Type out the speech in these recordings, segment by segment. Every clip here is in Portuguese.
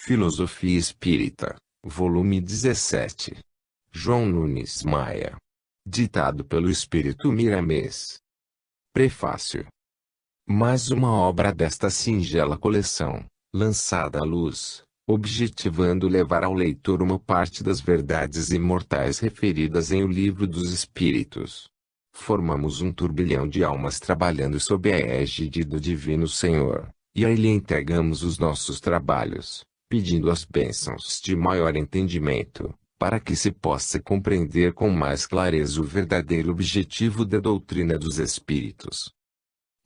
Filosofia Espírita, volume 17. João Nunes Maia. Ditado pelo Espírito Miramês. Prefácio. Mais uma obra desta singela coleção, lançada à luz, objetivando levar ao leitor uma parte das verdades imortais referidas em O Livro dos Espíritos. Formamos um turbilhão de almas trabalhando sob a égide do Divino Senhor, e a Ele entregamos os nossos trabalhos, pedindo as bênçãos de maior entendimento, para que se possa compreender com mais clareza o verdadeiro objetivo da doutrina dos Espíritos.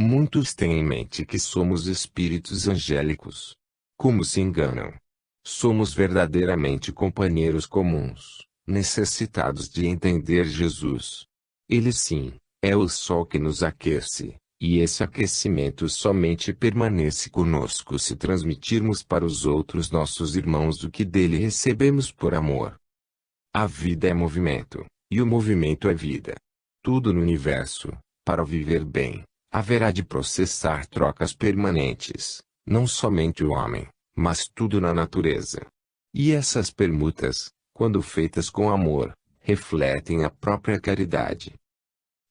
Muitos têm em mente que somos espíritos angélicos. Como se enganam! Somos verdadeiramente companheiros comuns, necessitados de entender Jesus. Ele sim, é o sol que nos aquece, e esse aquecimento somente permanece conosco se transmitirmos para os outros nossos irmãos o que dele recebemos por amor. A vida é movimento, e o movimento é vida. Tudo no universo, para viver bem, haverá de processar trocas permanentes, não somente o homem, mas tudo na natureza. E essas permutas, quando feitas com amor, refletem a própria caridade.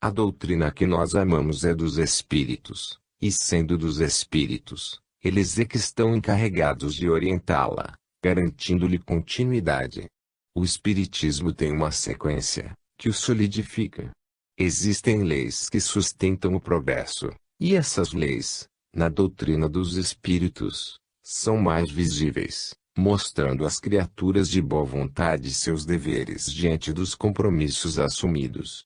A doutrina que nós amamos é dos Espíritos, e sendo dos Espíritos, eles é que estão encarregados de orientá-la, garantindo-lhe continuidade. O Espiritismo tem uma sequência, que o solidifica. Existem leis que sustentam o progresso, e essas leis, na doutrina dos Espíritos, são mais visíveis, mostrando às criaturas de boa vontade seus deveres diante dos compromissos assumidos.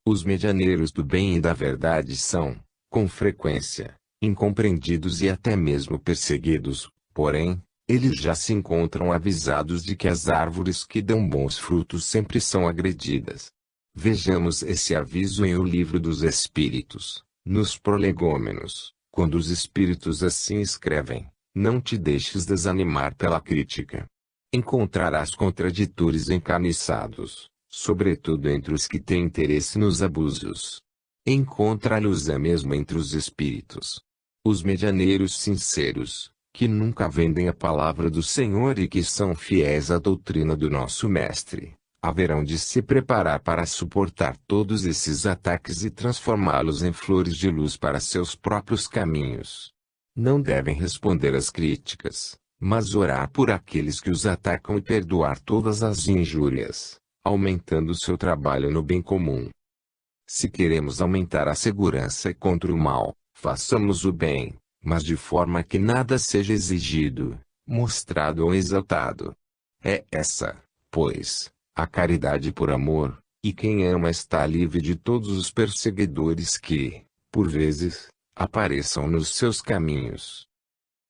Os medianeiros do bem e da verdade são, com frequência, incompreendidos e até mesmo perseguidos, porém, eles já se encontram avisados de que as árvores que dão bons frutos sempre são agredidas. Vejamos esse aviso em O Livro dos Espíritos, nos prolegômenos, quando os Espíritos assim escrevem: não te deixes desanimar pela crítica. Encontrarás contraditores encarniçados, sobretudo entre os que têm interesse nos abusos. Encontra-los mesmo entre os espíritos. Os medianeiros sinceros, que nunca vendem a palavra do Senhor e que são fiéis à doutrina do nosso Mestre, haverão de se preparar para suportar todos esses ataques e transformá-los em flores de luz para seus próprios caminhos. Não devem responder às críticas, mas orar por aqueles que os atacam e perdoar todas as injúrias, aumentando seu trabalho no bem comum. Se queremos aumentar a segurança contra o mal, façamos o bem, mas de forma que nada seja exigido, mostrado ou exaltado. É essa, pois, a caridade por amor, e quem ama está livre de todos os perseguidores que, por vezes, apareçam nos seus caminhos.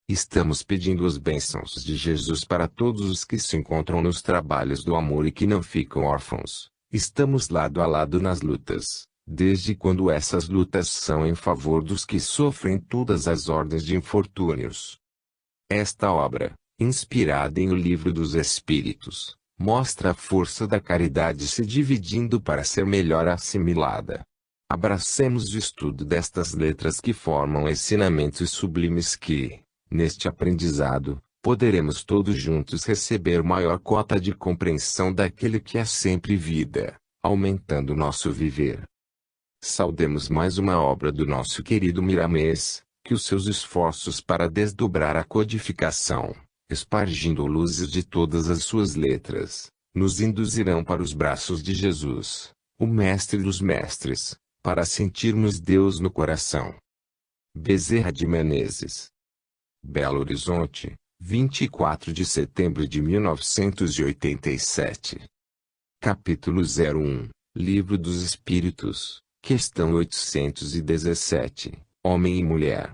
Estamos pedindo as bênçãos de Jesus para todos os que se encontram nos trabalhos do amor e que não ficam órfãos. Estamos lado a lado nas lutas, desde quando essas lutas são em favor dos que sofrem todas as ordens de infortúnios. Esta obra, inspirada em O Livro dos Espíritos, mostra a força da caridade se dividindo para ser melhor assimilada. Abracemos o estudo destas letras que formam ensinamentos sublimes que, neste aprendizado, poderemos todos juntos receber maior cota de compreensão daquele que é sempre vida, aumentando nosso viver. Saudemos mais uma obra do nosso querido Miramês, que os seus esforços para desdobrar a codificação, espargindo luzes de todas as suas letras, nos induzirão para os braços de Jesus, o Mestre dos Mestres, para sentirmos Deus no coração. Bezerra de Menezes. Belo Horizonte, 24 de setembro de 1987. Capítulo 01, Livro dos Espíritos, questão 817, Homem e Mulher.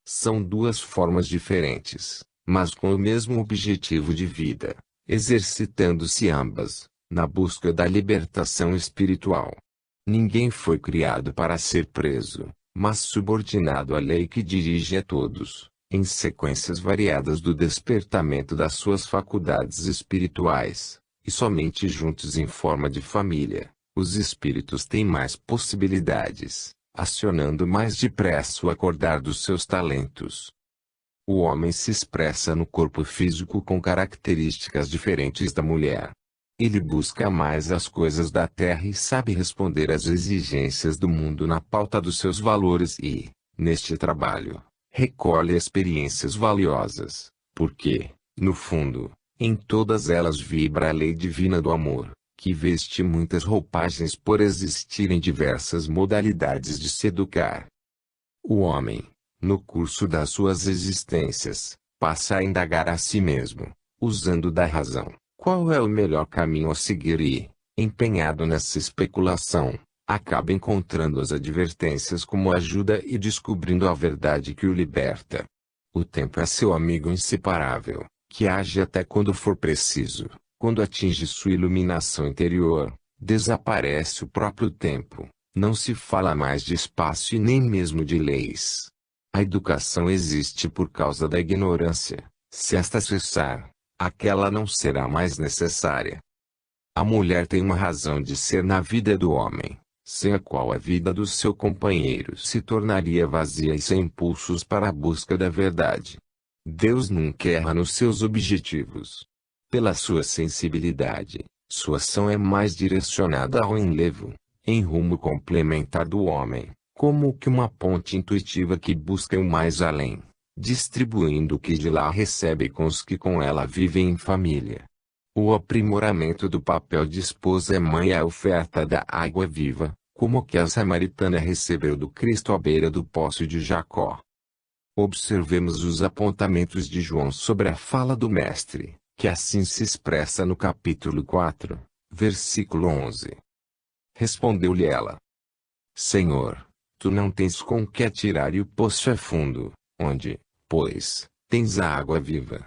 São duas formas diferentes, mas com o mesmo objetivo de vida, exercitando-se ambas, na busca da libertação espiritual. Ninguém foi criado para ser preso, mas subordinado à lei que dirige a todos, em sequências variadas do despertamento das suas faculdades espirituais, e somente juntos em forma de família, os espíritos têm mais possibilidades, acionando mais depressa o acordar dos seus talentos. O homem se expressa no corpo físico com características diferentes da mulher. Ele busca mais as coisas da terra e sabe responder às exigências do mundo na pauta dos seus valores e, neste trabalho, recolhe experiências valiosas, porque, no fundo, em todas elas vibra a lei divina do amor, que veste muitas roupagens por existirem diversas modalidades de se educar. O homem, no curso das suas existências, passa a indagar a si mesmo, usando da razão, qual é o melhor caminho a seguir e, empenhado nessa especulação, acaba encontrando as advertências como ajuda e descobrindo a verdade que o liberta. O tempo é seu amigo inseparável, que age até quando for preciso. Quando atinge sua iluminação interior, desaparece o próprio tempo. Não se fala mais de espaço e nem mesmo de leis. A educação existe por causa da ignorância. Se esta cessar, aquela não será mais necessária. A mulher tem uma razão de ser na vida do homem, sem a qual a vida do seu companheiro se tornaria vazia e sem impulsos para a busca da verdade. Deus nunca erra nos seus objetivos. Pela sua sensibilidade, sua ação é mais direcionada ao enlevo, em rumo complementar do homem, como que uma ponte intuitiva que busca o mais além, distribuindo o que de lá recebe com os que com ela vivem em família. O aprimoramento do papel de esposa e mãe é a oferta da água viva, como que a samaritana recebeu do Cristo à beira do poço de Jacó. Observemos os apontamentos de João sobre a fala do Mestre, que assim se expressa no capítulo 4, versículo 11. Respondeu-lhe ela: Senhor, tu não tens com que atirar e o poço é fundo, onde, pois, tens a água viva.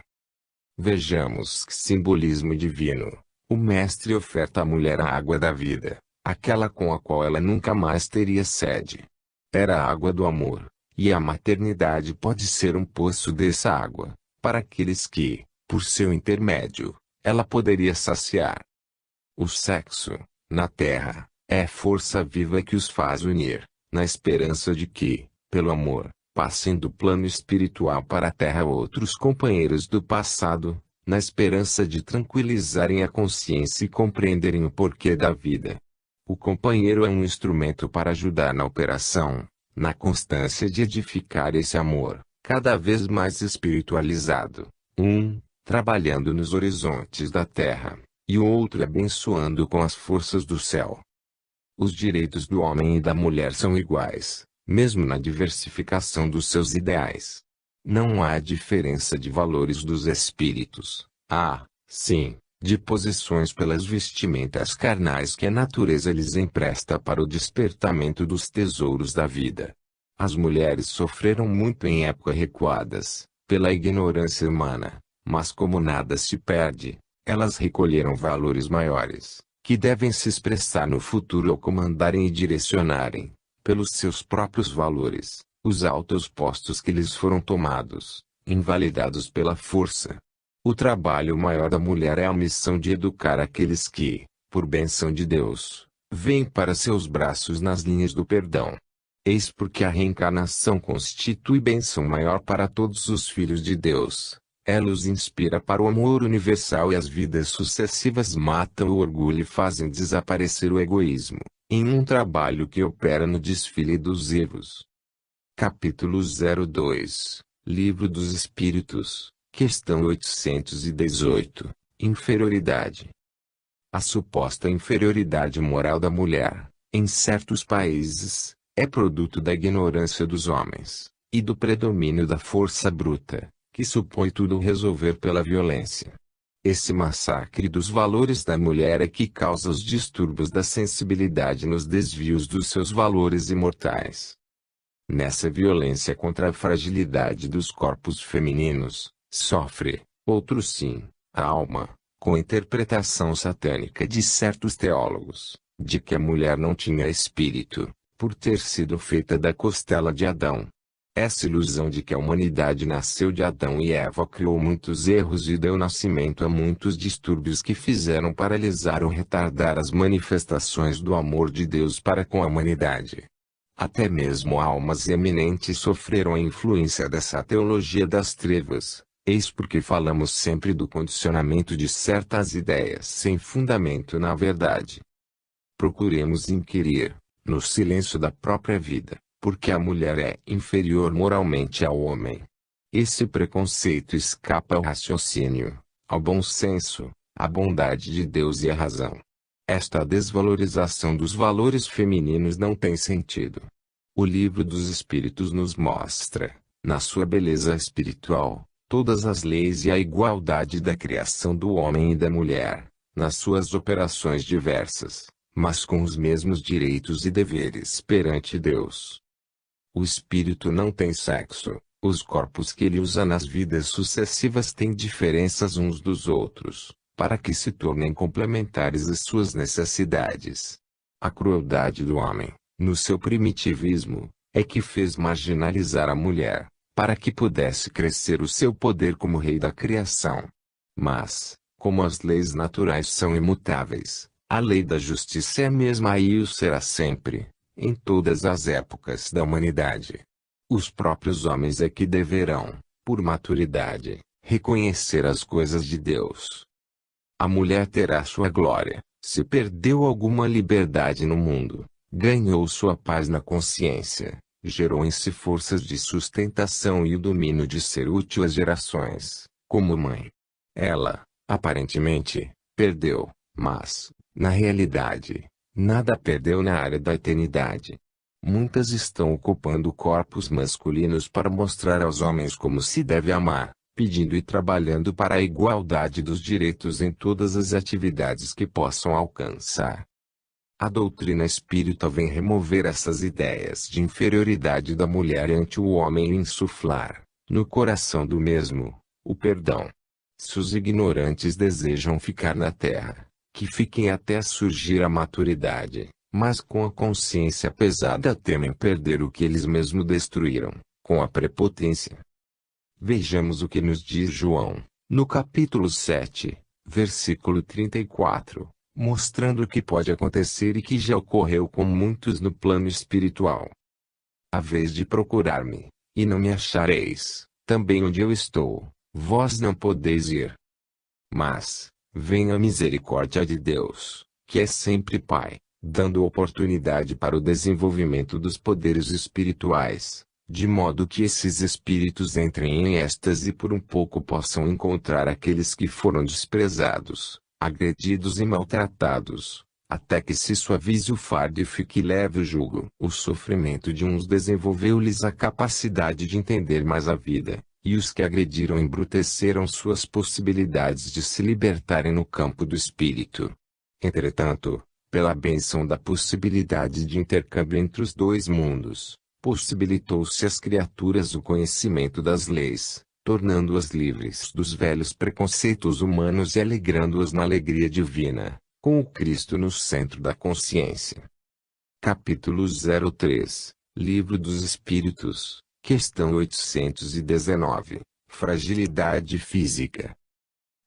Vejamos que simbolismo divino. O Mestre oferta à mulher a água da vida, aquela com a qual ela nunca mais teria sede. Era a água do amor, e a maternidade pode ser um poço dessa água, para aqueles que, por seu intermédio, ela poderia saciar. O sexo, na terra, é força viva que os faz unir, na esperança de que, pelo amor, passem do plano espiritual para a terra outros companheiros do passado, na esperança de tranquilizarem a consciência e compreenderem o porquê da vida. O companheiro é um instrumento para ajudar na operação, na constância de edificar esse amor, cada vez mais espiritualizado. Trabalhando nos horizontes da terra, e o outro abençoando com as forças do céu. Os direitos do homem e da mulher são iguais, mesmo na diversificação dos seus ideais. Não há diferença de valores dos espíritos. Há, sim, de posições pelas vestimentas carnais que a natureza lhes empresta para o despertamento dos tesouros da vida. As mulheres sofreram muito em épocas recuadas, pela ignorância humana. Mas como nada se perde, elas recolheram valores maiores, que devem se expressar no futuro ao comandarem e direcionarem, pelos seus próprios valores, os altos postos que lhes foram tomados, invalidados pela força. O trabalho maior da mulher é a missão de educar aqueles que, por bênção de Deus, vêm para seus braços nas linhas do perdão. Eis porque a reencarnação constitui bênção maior para todos os filhos de Deus. Ela os inspira para o amor universal e as vidas sucessivas matam o orgulho e fazem desaparecer o egoísmo, em um trabalho que opera no desfile dos erros. Capítulo 02, Livro dos Espíritos, questão 818, Inferioridade. A suposta inferioridade moral da mulher, em certos países, é produto da ignorância dos homens, e do predomínio da força bruta, que supõe tudo resolver pela violência. Esse massacre dos valores da mulher é que causa os distúrbios da sensibilidade nos desvios dos seus valores imortais. Nessa violência contra a fragilidade dos corpos femininos, sofre, outro sim, a alma, com a interpretação satânica de certos teólogos, de que a mulher não tinha espírito, por ter sido feita da costela de Adão. Essa ilusão de que a humanidade nasceu de Adão e Eva criou muitos erros e deu nascimento a muitos distúrbios que fizeram paralisar ou retardar as manifestações do amor de Deus para com a humanidade. Até mesmo almas eminentes sofreram a influência dessa teologia das trevas. Eis porque falamos sempre do condicionamento de certas ideias sem fundamento na verdade. Procuremos inquirir, no silêncio da própria vida, porque a mulher é inferior moralmente ao homem. Esse preconceito escapa ao raciocínio, ao bom senso, à bondade de Deus e à razão. Esta desvalorização dos valores femininos não tem sentido. O Livro dos Espíritos nos mostra, na sua beleza espiritual, todas as leis e a igualdade da criação do homem e da mulher, nas suas operações diversas, mas com os mesmos direitos e deveres perante Deus. O espírito não tem sexo, os corpos que ele usa nas vidas sucessivas têm diferenças uns dos outros, para que se tornem complementares às suas necessidades. A crueldade do homem, no seu primitivismo, é que fez marginalizar a mulher, para que pudesse crescer o seu poder como rei da criação. Mas, como as leis naturais são imutáveis, a lei da justiça é a mesma e o será sempre, em todas as épocas da humanidade. Os próprios homens é que deverão, por maturidade, reconhecer as coisas de Deus. A mulher terá sua glória, se perdeu alguma liberdade no mundo, ganhou sua paz na consciência, gerou em si forças de sustentação e o domínio de ser útil às gerações, como mãe. Ela, aparentemente, perdeu, mas, na realidade, nada perdeu na área da eternidade. Muitas estão ocupando corpos masculinos para mostrar aos homens como se deve amar, pedindo e trabalhando para a igualdade dos direitos em todas as atividades que possam alcançar. A doutrina espírita vem remover essas ideias de inferioridade da mulher ante o homem e insuflar, no coração do mesmo, o perdão. Se os ignorantes desejam ficar na terra, que fiquem até surgir a maturidade, mas com a consciência pesada temem perder o que eles mesmos destruíram, com a prepotência. Vejamos o que nos diz João, no capítulo 7, versículo 34, mostrando o que pode acontecer e que já ocorreu com muitos no plano espiritual. Haveis de procurar-me, e não me achareis, também onde eu estou, vós não podeis ir. Mas, venha a misericórdia de Deus, que é sempre Pai, dando oportunidade para o desenvolvimento dos poderes espirituais, de modo que esses espíritos entrem em êxtase e por um pouco possam encontrar aqueles que foram desprezados, agredidos e maltratados, até que se suavize o fardo e fique leve o jugo. O sofrimento de uns desenvolveu-lhes a capacidade de entender mais a vida, e os que agrediram embruteceram suas possibilidades de se libertarem no campo do espírito. Entretanto, pela bênção da possibilidade de intercâmbio entre os dois mundos, possibilitou-se às criaturas o conhecimento das leis, tornando-as livres dos velhos preconceitos humanos e alegrando-as na alegria divina, com o Cristo no centro da consciência. Capítulo 03, Livro dos Espíritos, questão 819, Fragilidade física.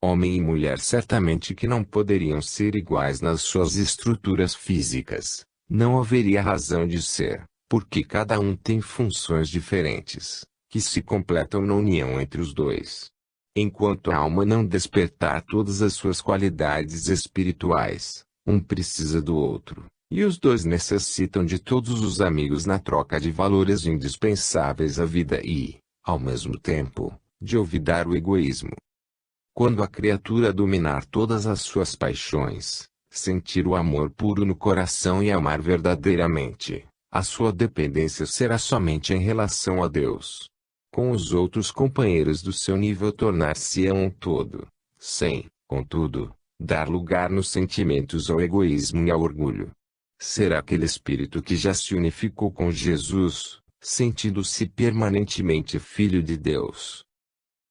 Homem e mulher certamente que não poderiam ser iguais nas suas estruturas físicas, não haveria razão de ser, porque cada um tem funções diferentes, que se completam na união entre os dois. Enquanto a alma não despertar todas as suas qualidades espirituais, um precisa do outro, e os dois necessitam de todos os amigos na troca de valores indispensáveis à vida e, ao mesmo tempo, de olvidar o egoísmo. Quando a criatura dominar todas as suas paixões, sentir o amor puro no coração e amar verdadeiramente, a sua dependência será somente em relação a Deus. Com os outros companheiros do seu nível tornar-se um todo, sem, contudo, dar lugar nos sentimentos ao egoísmo e ao orgulho. Será aquele espírito que já se unificou com Jesus, sentindo-se permanentemente filho de Deus.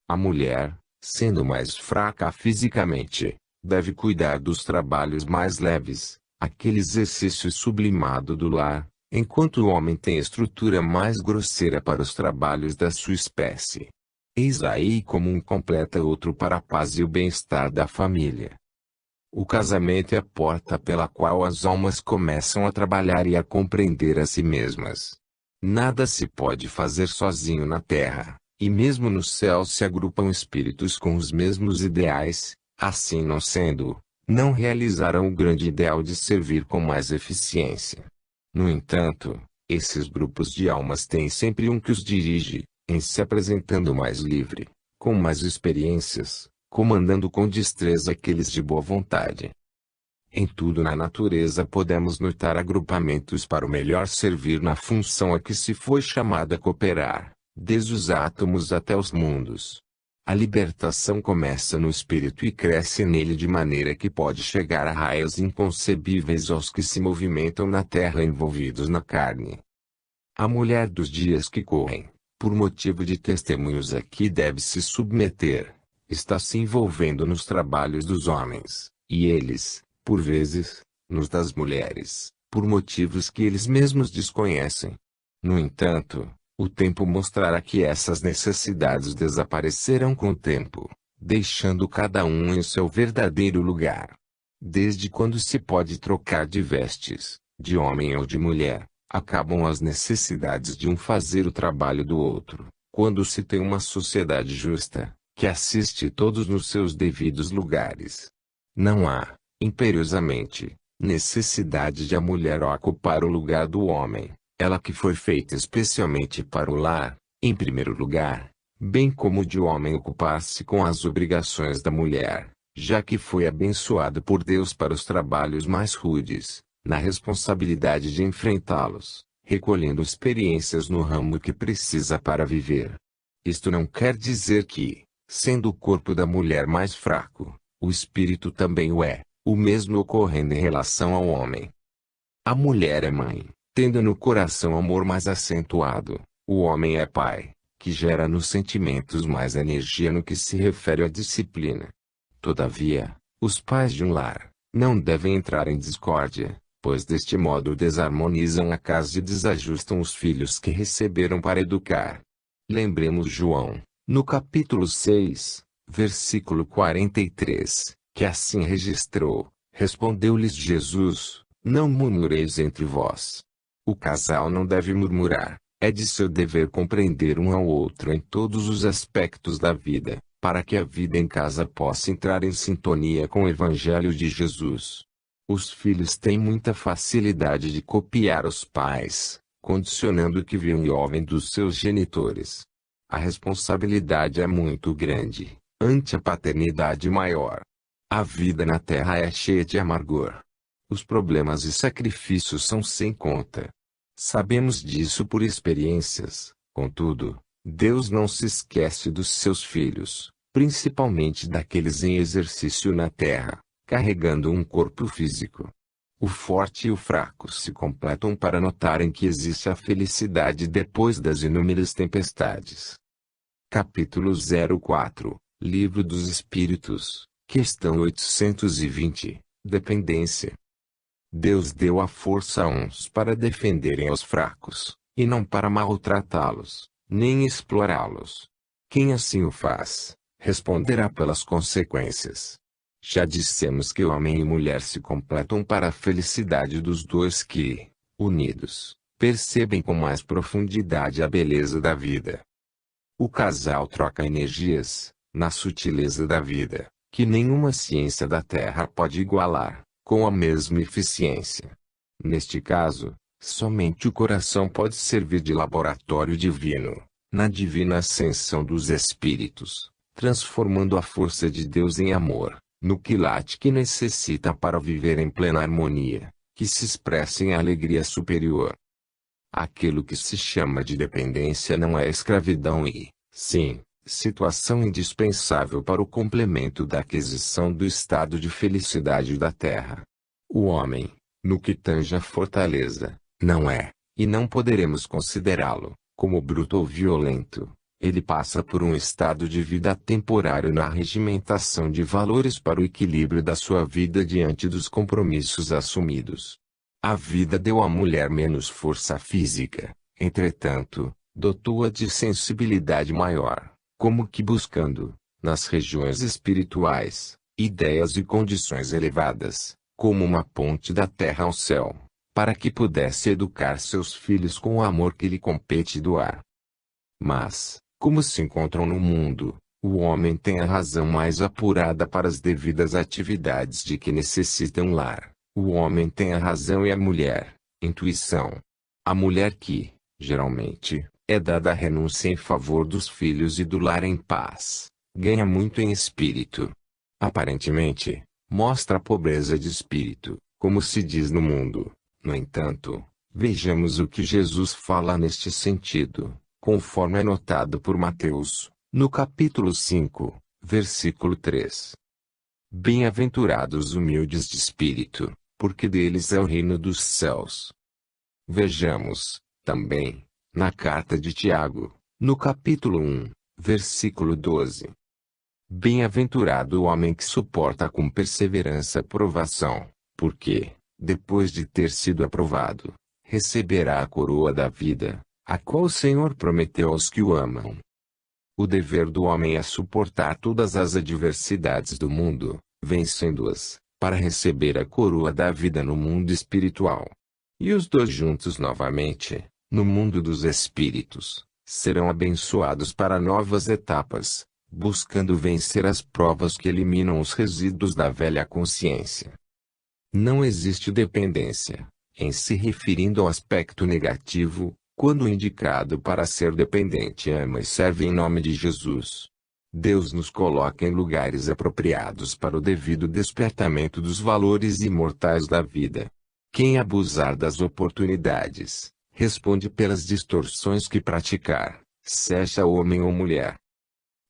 A mulher, sendo mais fraca fisicamente, deve cuidar dos trabalhos mais leves, aquele exercício sublimado do lar, enquanto o homem tem estrutura mais grosseira para os trabalhos da sua espécie. Eis aí como um completa outro para a paz e o bem-estar da família. O casamento é a porta pela qual as almas começam a trabalhar e a compreender a si mesmas. Nada se pode fazer sozinho na terra, e mesmo no céu se agrupam espíritos com os mesmos ideais, assim não sendo, não realizarão o grande ideal de servir com mais eficiência. No entanto, esses grupos de almas têm sempre um que os dirige, em se apresentando mais livre, com mais experiências, comandando com destreza aqueles de boa vontade. Em tudo na natureza podemos notar agrupamentos para o melhor servir na função a que se foi chamado a cooperar, desde os átomos até os mundos. A libertação começa no espírito e cresce nele de maneira que pode chegar a raios inconcebíveis aos que se movimentam na terra envolvidos na carne. A mulher dos dias que correm, por motivo de testemunhos a que deve se submeter, está se envolvendo nos trabalhos dos homens, e eles, por vezes, nos das mulheres, por motivos que eles mesmos desconhecem. No entanto, o tempo mostrará que essas necessidades desaparecerão com o tempo, deixando cada um em seu verdadeiro lugar. Desde quando se pode trocar de vestes, de homem ou de mulher, acabam as necessidades de um fazer o trabalho do outro, quando se tem uma sociedade justa, que assiste todos nos seus devidos lugares. Não há, imperiosamente, necessidade de a mulher ocupar o lugar do homem, ela que foi feita especialmente para o lar, em primeiro lugar, bem como de o homem ocupar-se com as obrigações da mulher, já que foi abençoado por Deus para os trabalhos mais rudes, na responsabilidade de enfrentá-los, recolhendo experiências no ramo que precisa para viver. Isto não quer dizer que, sendo o corpo da mulher mais fraco, o espírito também o é, o mesmo ocorrendo em relação ao homem. A mulher é mãe, tendo no coração amor mais acentuado, o homem é pai, que gera nos sentimentos mais energia no que se refere à disciplina. Todavia, os pais de um lar, não devem entrar em discórdia, pois deste modo desarmonizam a casa e desajustam os filhos que receberam para educar. Lembremos João, no capítulo 6, versículo 43, que assim registrou: respondeu-lhes Jesus, não murmureis entre vós. O casal não deve murmurar, é de seu dever compreender um ao outro em todos os aspectos da vida, para que a vida em casa possa entrar em sintonia com o Evangelho de Jesus. Os filhos têm muita facilidade de copiar os pais, condicionando o que veem e ouvem dos seus genitores. A responsabilidade é muito grande, ante a paternidade maior. A vida na terra é cheia de amargor. Os problemas e sacrifícios são sem conta. Sabemos disso por experiências, contudo, Deus não se esquece dos seus filhos, principalmente daqueles em exercício na terra, carregando um corpo físico. O forte e o fraco se completam para notarem que existe a felicidade depois das inúmeras tempestades. Capítulo 04, Livro dos Espíritos, questão 820, Dependência. Deus deu a força a uns para defenderem aos fracos, e não para maltratá-los, nem explorá-los. Quem assim o faz, responderá pelas consequências. Já dissemos que homem e mulher se completam para a felicidade dos dois que, unidos, percebem com mais profundidade a beleza da vida. O casal troca energias, na sutileza da vida, que nenhuma ciência da Terra pode igualar, com a mesma eficiência. Neste caso, somente o coração pode servir de laboratório divino, na divina ascensão dos espíritos, transformando a força de Deus em amor, no quilate que necessita para viver em plena harmonia, que se expressa em alegria superior. Aquilo que se chama de dependência não é escravidão e, sim, situação indispensável para o complemento da aquisição do estado de felicidade da terra. O homem, no que tange a fortaleza, não é, e não poderemos considerá-lo, como bruto ou violento. Ele passa por um estado de vida temporário na regimentação de valores para o equilíbrio da sua vida diante dos compromissos assumidos. A vida deu à mulher menos força física, entretanto, dotou-a de sensibilidade maior, como que buscando, nas regiões espirituais, ideias e condições elevadas, como uma ponte da terra ao céu, para que pudesse educar seus filhos com o amor que lhe compete doar. Mas, como se encontram no mundo, o homem tem a razão mais apurada para as devidas atividades de que necessita um lar. O homem tem a razão e a mulher, intuição. A mulher que, geralmente, é dada a renúncia em favor dos filhos e do lar em paz, ganha muito em espírito. Aparentemente, mostra a pobreza de espírito, como se diz no mundo. No entanto, vejamos o que Jesus fala neste sentido, conforme anotado por Mateus, no capítulo 5, versículo 3. Bem-aventurados os humildes de espírito, porque deles é o reino dos céus. Vejamos, também, na carta de Tiago, no capítulo 1, versículo 12. Bem-aventurado o homem que suporta com perseverança a provação, porque, depois de ter sido aprovado, receberá a coroa da vida, a qual o Senhor prometeu aos que o amam. O dever do homem é suportar todas as adversidades do mundo, vencendo-as, para receber a coroa da vida no mundo espiritual. E os dois juntos novamente, no mundo dos espíritos, serão abençoados para novas etapas, buscando vencer as provas que eliminam os resíduos da velha consciência. Não existe dependência, em se referindo ao aspecto negativo, quando o indicado para ser dependente ama e serve em nome de Jesus. Deus nos coloca em lugares apropriados para o devido despertamento dos valores imortais da vida. Quem abusar das oportunidades, responde pelas distorções que praticar, seja homem ou mulher.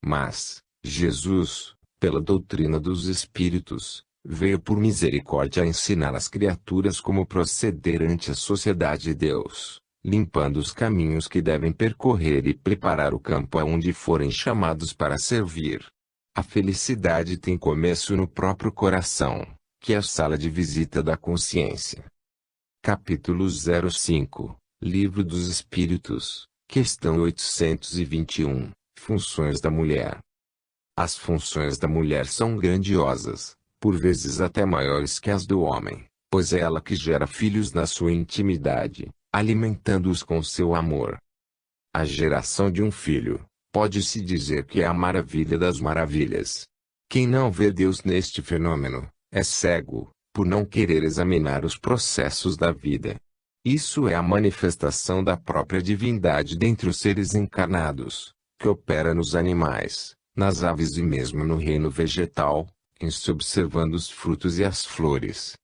Mas, Jesus, pela doutrina dos Espíritos, veio por misericórdia a ensinar às criaturas como proceder ante a sociedade de Deus, limpando os caminhos que devem percorrer e preparar o campo aonde forem chamados para servir. A felicidade tem começo no próprio coração, que é a sala de visita da consciência. Capítulo 05, Livro dos Espíritos, questão 821, Funções da Mulher. As funções da mulher são grandiosas, por vezes até maiores que as do homem, pois é ela que gera filhos na sua intimidade, alimentando-os com seu amor. A geração de um filho, pode-se dizer que é a maravilha das maravilhas. Quem não vê Deus neste fenômeno, é cego, por não querer examinar os processos da vida. Isso é a manifestação da própria divindade dentre os seres encarnados, que opera nos animais, nas aves e mesmo no reino vegetal, em se observando os frutos e as flores.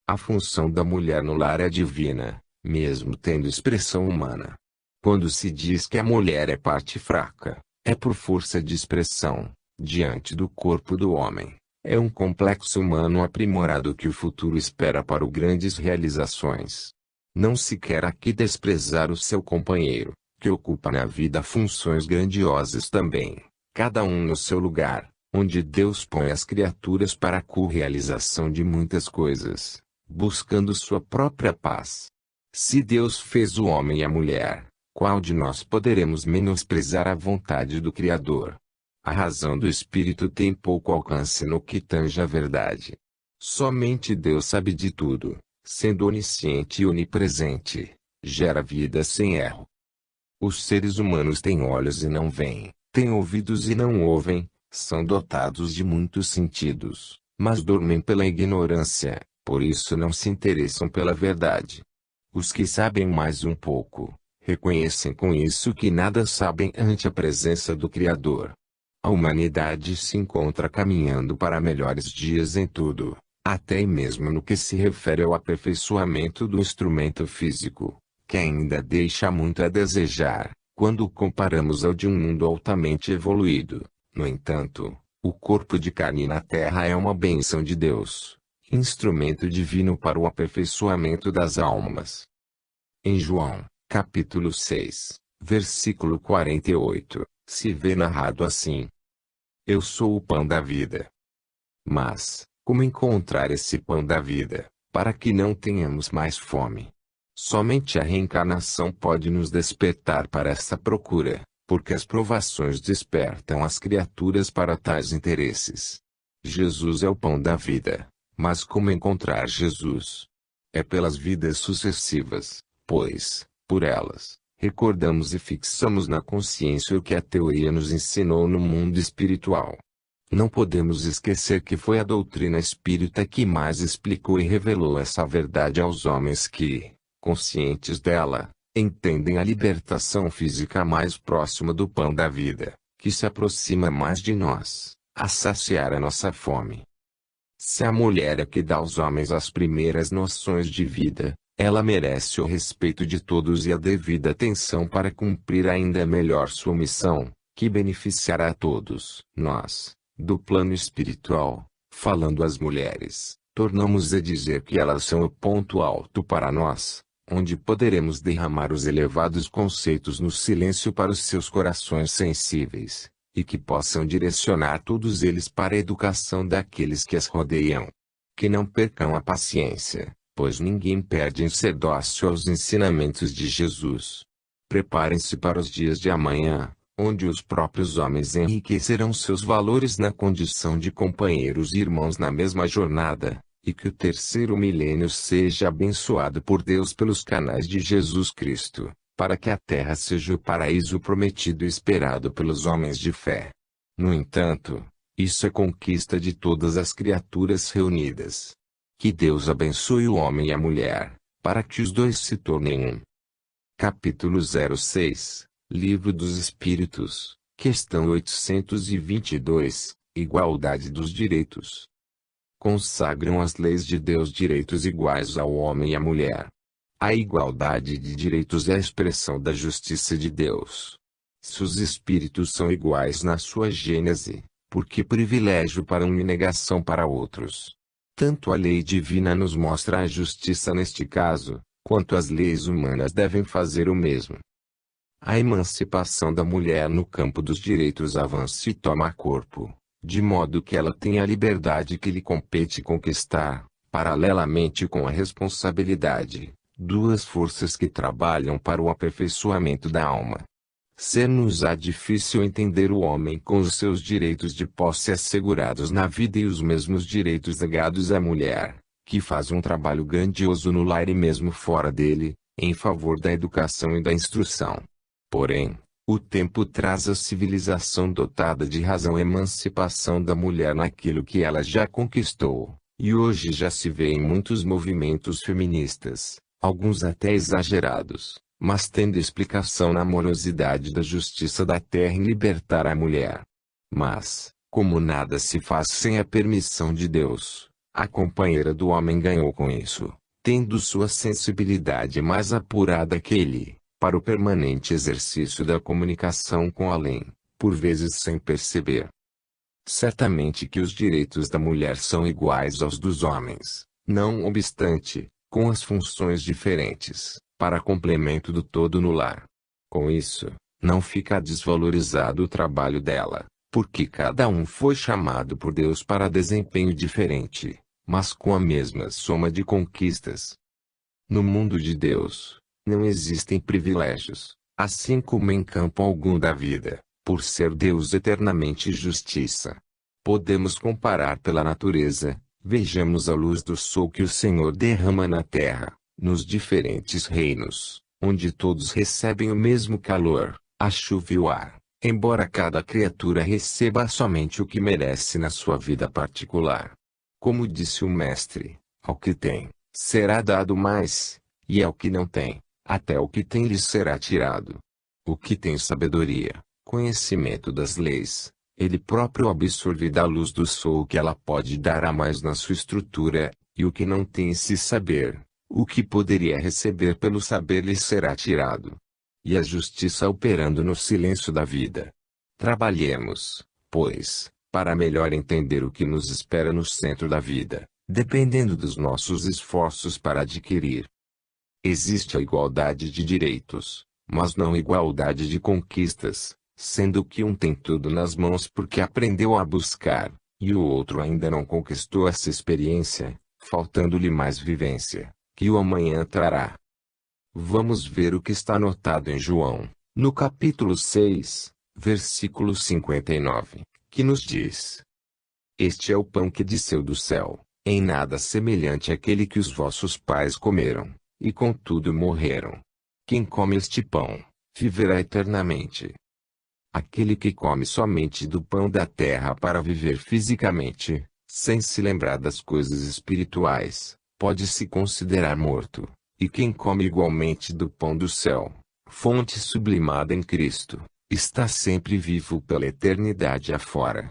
A função da mulher no lar é divina, mesmo tendo expressão humana. Quando se diz que a mulher é parte fraca, é por força de expressão, diante do corpo do homem. É um complexo humano aprimorado que o futuro espera para o grandes realizações. Não se quer aqui desprezar o seu companheiro, que ocupa na vida funções grandiosas também, cada um no seu lugar, onde Deus põe as criaturas para a co-realização de muitas coisas, buscando sua própria paz. Se Deus fez o homem e a mulher, qual de nós poderemos menosprezar a vontade do Criador? A razão do espírito tem pouco alcance no que tange a verdade. Somente Deus sabe de tudo, sendo onisciente e onipresente, gera vida sem erro. Os seres humanos têm olhos e não veem, têm ouvidos e não ouvem, são dotados de muitos sentidos, mas dormem pela ignorância, por isso não se interessam pela verdade. Os que sabem mais um pouco, reconhecem com isso que nada sabem ante a presença do Criador. A humanidade se encontra caminhando para melhores dias em tudo, até mesmo no que se refere ao aperfeiçoamento do instrumento físico, que ainda deixa muito a desejar, quando o comparamos ao de um mundo altamente evoluído. No entanto, o corpo de carne na Terra é uma bênção de Deus, instrumento divino para o aperfeiçoamento das almas. Em João, capítulo 6, versículo 48, se vê narrado assim: Eu sou o pão da vida. Mas, como encontrar esse pão da vida, para que não tenhamos mais fome? Somente a reencarnação pode nos despertar para essa procura, porque as provações despertam as criaturas para tais interesses. Jesus é o pão da vida. Mas como encontrar Jesus? É pelas vidas sucessivas, pois, por elas, recordamos e fixamos na consciência o que a teoria nos ensinou no mundo espiritual. Não podemos esquecer que foi a doutrina espírita que mais explicou e revelou essa verdade aos homens que, conscientes dela, entendem a libertação física mais próxima do pão da vida, que se aproxima mais de nós, a saciar a nossa fome. Se a mulher é que dá aos homens as primeiras noções de vida, ela merece o respeito de todos e a devida atenção para cumprir ainda melhor sua missão, que beneficiará a todos. Nós, do plano espiritual, falando às mulheres, tornamos a dizer que elas são o ponto alto para nós, onde poderemos derramar os elevados conceitos no silêncio para os seus corações sensíveis, e que possam direcionar todos eles para a educação daqueles que as rodeiam. Que não percam a paciência, pois ninguém perde em ser dócil aos ensinamentos de Jesus. Preparem-se para os dias de amanhã, onde os próprios homens enriquecerão seus valores na condição de companheiros e irmãos na mesma jornada, e que o terceiro milênio seja abençoado por Deus pelos canais de Jesus Cristo, para que a terra seja o paraíso prometido e esperado pelos homens de fé. No entanto, isso é conquista de todas as criaturas reunidas. Que Deus abençoe o homem e a mulher, para que os dois se tornem um. Capítulo 06, Livro dos Espíritos, questão 822, Igualdade dos direitos. Consagram as leis de Deus direitos iguais ao homem e à mulher. A igualdade de direitos é a expressão da justiça de Deus. Se os espíritos são iguais na sua gênese, por que privilégio para um e negação para outros? Tanto a lei divina nos mostra a justiça neste caso, quanto as leis humanas devem fazer o mesmo. A emancipação da mulher no campo dos direitos avança e toma corpo, de modo que ela tenha a liberdade que lhe compete conquistar, paralelamente com a responsabilidade, duas forças que trabalham para o aperfeiçoamento da alma. Ser-nos-á difícil entender o homem com os seus direitos de posse assegurados na vida e os mesmos direitos negados à mulher, que faz um trabalho grandioso no lar e mesmo fora dele, em favor da educação e da instrução. Porém, o tempo traz a civilização dotada de razão e emancipação da mulher naquilo que ela já conquistou, e hoje já se vê em muitos movimentos feministas, alguns até exagerados, mas tendo explicação na amorosidade da justiça da terra em libertar a mulher. Mas, como nada se faz sem a permissão de Deus, a companheira do homem ganhou com isso, tendo sua sensibilidade mais apurada que ele, para o permanente exercício da comunicação com além, por vezes sem perceber. Certamente que os direitos da mulher são iguais aos dos homens, não obstante, com as funções diferentes, para complemento do todo no lar. Com isso, não fica desvalorizado o trabalho dela, porque cada um foi chamado por Deus para desempenho diferente, mas com a mesma soma de conquistas. No mundo de Deus, não existem privilégios, assim como em campo algum da vida, por ser Deus eternamente justiça. Podemos comparar pela natureza, vejamos a luz do sol que o Senhor derrama na terra, nos diferentes reinos, onde todos recebem o mesmo calor, a chuva e o ar, embora cada criatura receba somente o que merece na sua vida particular. Como disse o Mestre, ao que tem, será dado mais, e ao que não tem, até o que tem lhe será tirado. O que tem sabedoria, conhecimento das leis, ele próprio absorve da luz do sol que ela pode dar a mais na sua estrutura, e o que não tem esse saber, o que poderia receber pelo saber lhe será tirado. E a justiça operando no silêncio da vida. Trabalhemos, pois, para melhor entender o que nos espera no centro da vida, dependendo dos nossos esforços para adquirir. Existe a igualdade de direitos, mas não igualdade de conquistas, sendo que um tem tudo nas mãos porque aprendeu a buscar, e o outro ainda não conquistou essa experiência, faltando-lhe mais vivência, que o amanhã trará. Vamos ver o que está anotado em João, no capítulo 6, versículo 59, que nos diz: Este é o pão que desceu do céu, em nada semelhante àquele que os vossos pais comeram, e contudo morreram. Quem come este pão, viverá eternamente. Aquele que come somente do pão da terra para viver fisicamente, sem se lembrar das coisas espirituais, pode se considerar morto. E quem come igualmente do pão do céu, fonte sublimada em Cristo, está sempre vivo pela eternidade afora.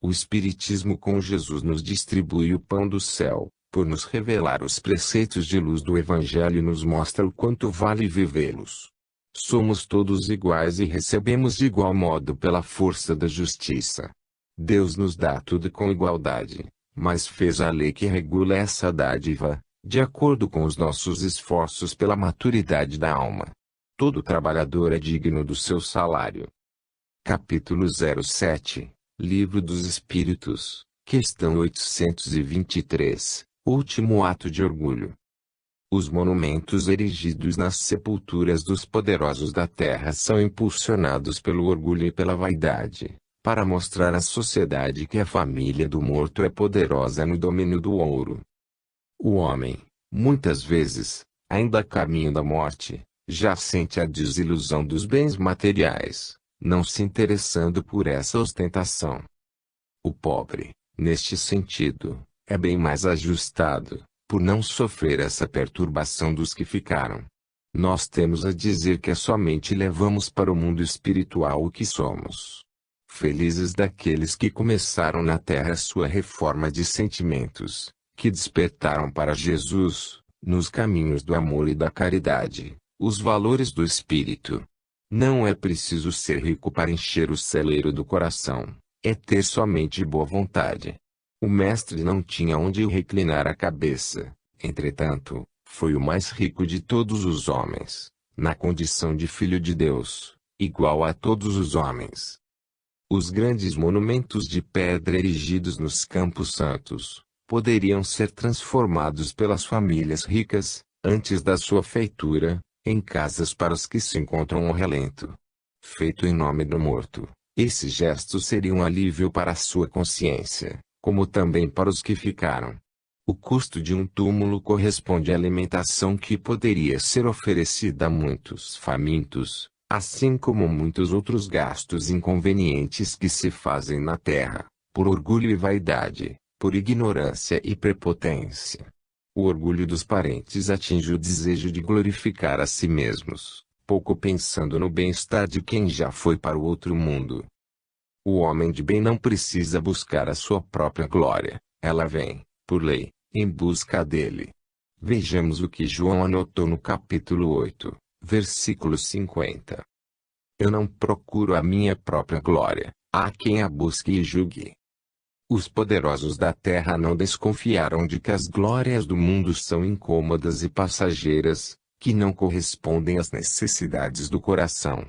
O Espiritismo com Jesus nos distribui o pão do céu, por nos revelar os preceitos de luz do Evangelho e nos mostra o quanto vale vivê-los. Somos todos iguais e recebemos de igual modo pela força da justiça. Deus nos dá tudo com igualdade, mas fez a lei que regula essa dádiva, de acordo com os nossos esforços pela maturidade da alma. Todo trabalhador é digno do seu salário. Capítulo 07, Livro dos Espíritos, questão 823, Último ato de orgulho. Os monumentos erigidos nas sepulturas dos poderosos da terra são impulsionados pelo orgulho e pela vaidade, para mostrar à sociedade que a família do morto é poderosa no domínio do ouro. O homem, muitas vezes, ainda a caminho da morte, já sente a desilusão dos bens materiais, não se interessando por essa ostentação. O pobre, neste sentido, é bem mais ajustado, por não sofrer essa perturbação dos que ficaram. Nós temos a dizer que somente levamos para o mundo espiritual o que somos. Felizes daqueles que começaram na terra sua reforma de sentimentos, que despertaram para Jesus, nos caminhos do amor e da caridade, os valores do espírito. Não é preciso ser rico para encher o celeiro do coração, é ter somente boa vontade. O mestre não tinha onde reclinar a cabeça, entretanto, foi o mais rico de todos os homens, na condição de filho de Deus, igual a todos os homens. Os grandes monumentos de pedra erigidos nos Campos Santos poderiam ser transformados pelas famílias ricas, antes da sua feitura, em casas para os que se encontram ao relento. Feito em nome do morto, esse gesto seria um alívio para a sua consciência, como também para os que ficaram. O custo de um túmulo corresponde à alimentação que poderia ser oferecida a muitos famintos, assim como muitos outros gastos inconvenientes que se fazem na terra, por orgulho e vaidade, por ignorância e prepotência. O orgulho dos parentes atinge o desejo de glorificar a si mesmos, pouco pensando no bem-estar de quem já foi para o outro mundo. O homem de bem não precisa buscar a sua própria glória, ela vem, por lei, em busca dele. Vejamos o que João anotou no capítulo 8, versículo 50. Eu não procuro a minha própria glória, há quem a busque e julgue. Os poderosos da terra não desconfiaram de que as glórias do mundo são incômodas e passageiras, que não correspondem às necessidades do coração.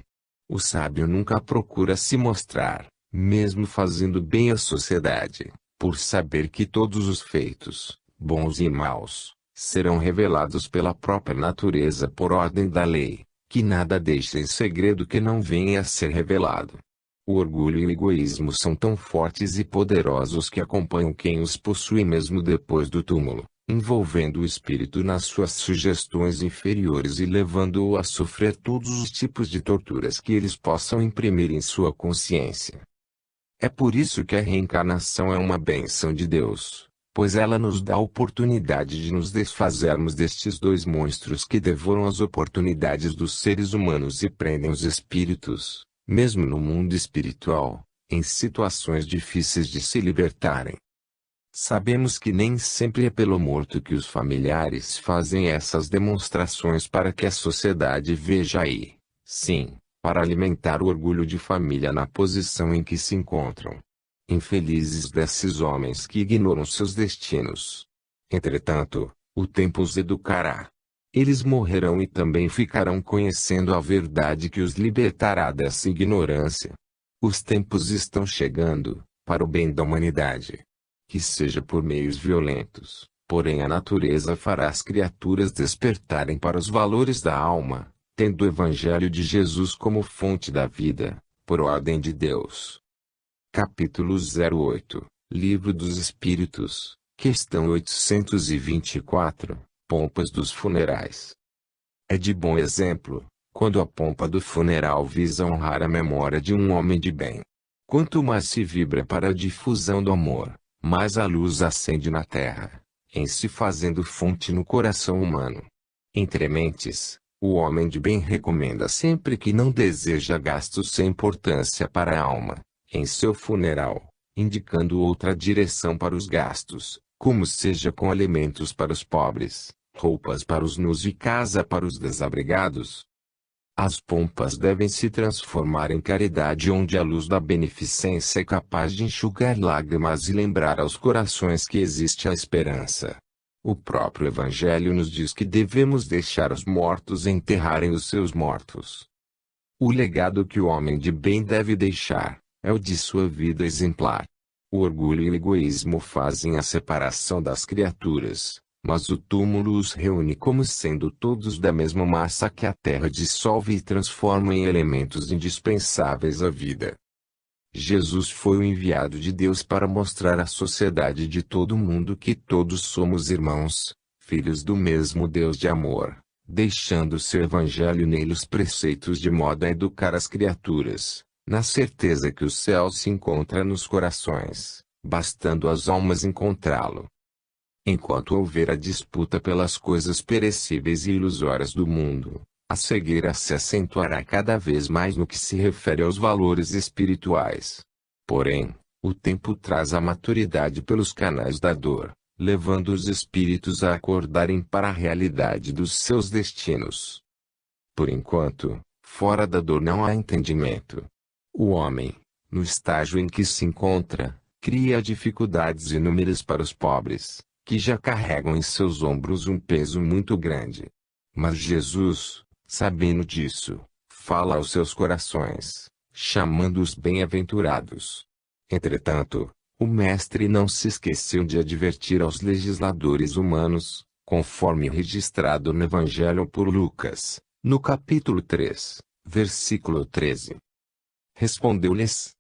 O sábio nunca procura se mostrar, mesmo fazendo bem à sociedade, por saber que todos os feitos, bons e maus, serão revelados pela própria natureza por ordem da lei, que nada deixa em segredo que não venha a ser revelado. O orgulho e o egoísmo são tão fortes e poderosos que acompanham quem os possui mesmo depois do túmulo, envolvendo o espírito nas suas sugestões inferiores e levando-o a sofrer todos os tipos de torturas que eles possam imprimir em sua consciência. É por isso que a reencarnação é uma bênção de Deus, pois ela nos dá a oportunidade de nos desfazermos destes dois monstros que devoram as oportunidades dos seres humanos e prendem os espíritos, mesmo no mundo espiritual, em situações difíceis de se libertarem. Sabemos que nem sempre é pelo morto que os familiares fazem essas demonstrações para que a sociedade veja aí, sim, para alimentar o orgulho de família na posição em que se encontram. Infelizes desses homens que ignoram seus destinos. Entretanto, o tempo os educará. Eles morrerão e também ficarão conhecendo a verdade que os libertará dessa ignorância. Os tempos estão chegando, para o bem da humanidade. Que seja por meios violentos, porém a natureza fará as criaturas despertarem para os valores da alma, tendo o Evangelho de Jesus como fonte da vida, por ordem de Deus. Capítulo 08, Livro dos Espíritos, questão 824, pompas dos funerais. É de bom exemplo, quando a pompa do funeral visa honrar a memória de um homem de bem. Quanto mais se vibra para a difusão do amor, mais a luz acende na terra, em se fazendo fonte no coração humano. Entre mentes, o homem de bem recomenda sempre que não deseja gastos sem importância para a alma, em seu funeral, indicando outra direção para os gastos, como seja com alimentos para os pobres, roupas para os nus e casa para os desabrigados. As pompas devem se transformar em caridade, onde a luz da beneficência é capaz de enxugar lágrimas e lembrar aos corações que existe a esperança. O próprio Evangelho nos diz que devemos deixar os mortos enterrarem os seus mortos. O legado que o homem de bem deve deixar é o de sua vida exemplar. O orgulho e o egoísmo fazem a separação das criaturas, mas o túmulo os reúne como sendo todos da mesma massa que a terra dissolve e transforma em elementos indispensáveis à vida. Jesus foi o enviado de Deus para mostrar à sociedade de todo o mundo que todos somos irmãos, filhos do mesmo Deus de amor, deixando seu evangelho nele os preceitos de modo a educar as criaturas, na certeza que o céu se encontra nos corações, bastando às almas encontrá-lo. Enquanto houver a disputa pelas coisas perecíveis e ilusórias do mundo, a cegueira se acentuará cada vez mais no que se refere aos valores espirituais. Porém, o tempo traz a maturidade pelos canais da dor, levando os espíritos a acordarem para a realidade dos seus destinos. Por enquanto, fora da dor não há entendimento. O homem, no estágio em que se encontra, cria dificuldades inúmeras para os pobres, que já carregam em seus ombros um peso muito grande. Mas Jesus, sabendo disso, fala aos seus corações, chamando-os bem-aventurados. Entretanto, o Mestre não se esqueceu de advertir aos legisladores humanos, conforme registrado no Evangelho por Lucas, no capítulo 3, versículo 13. Respondeu-lhes: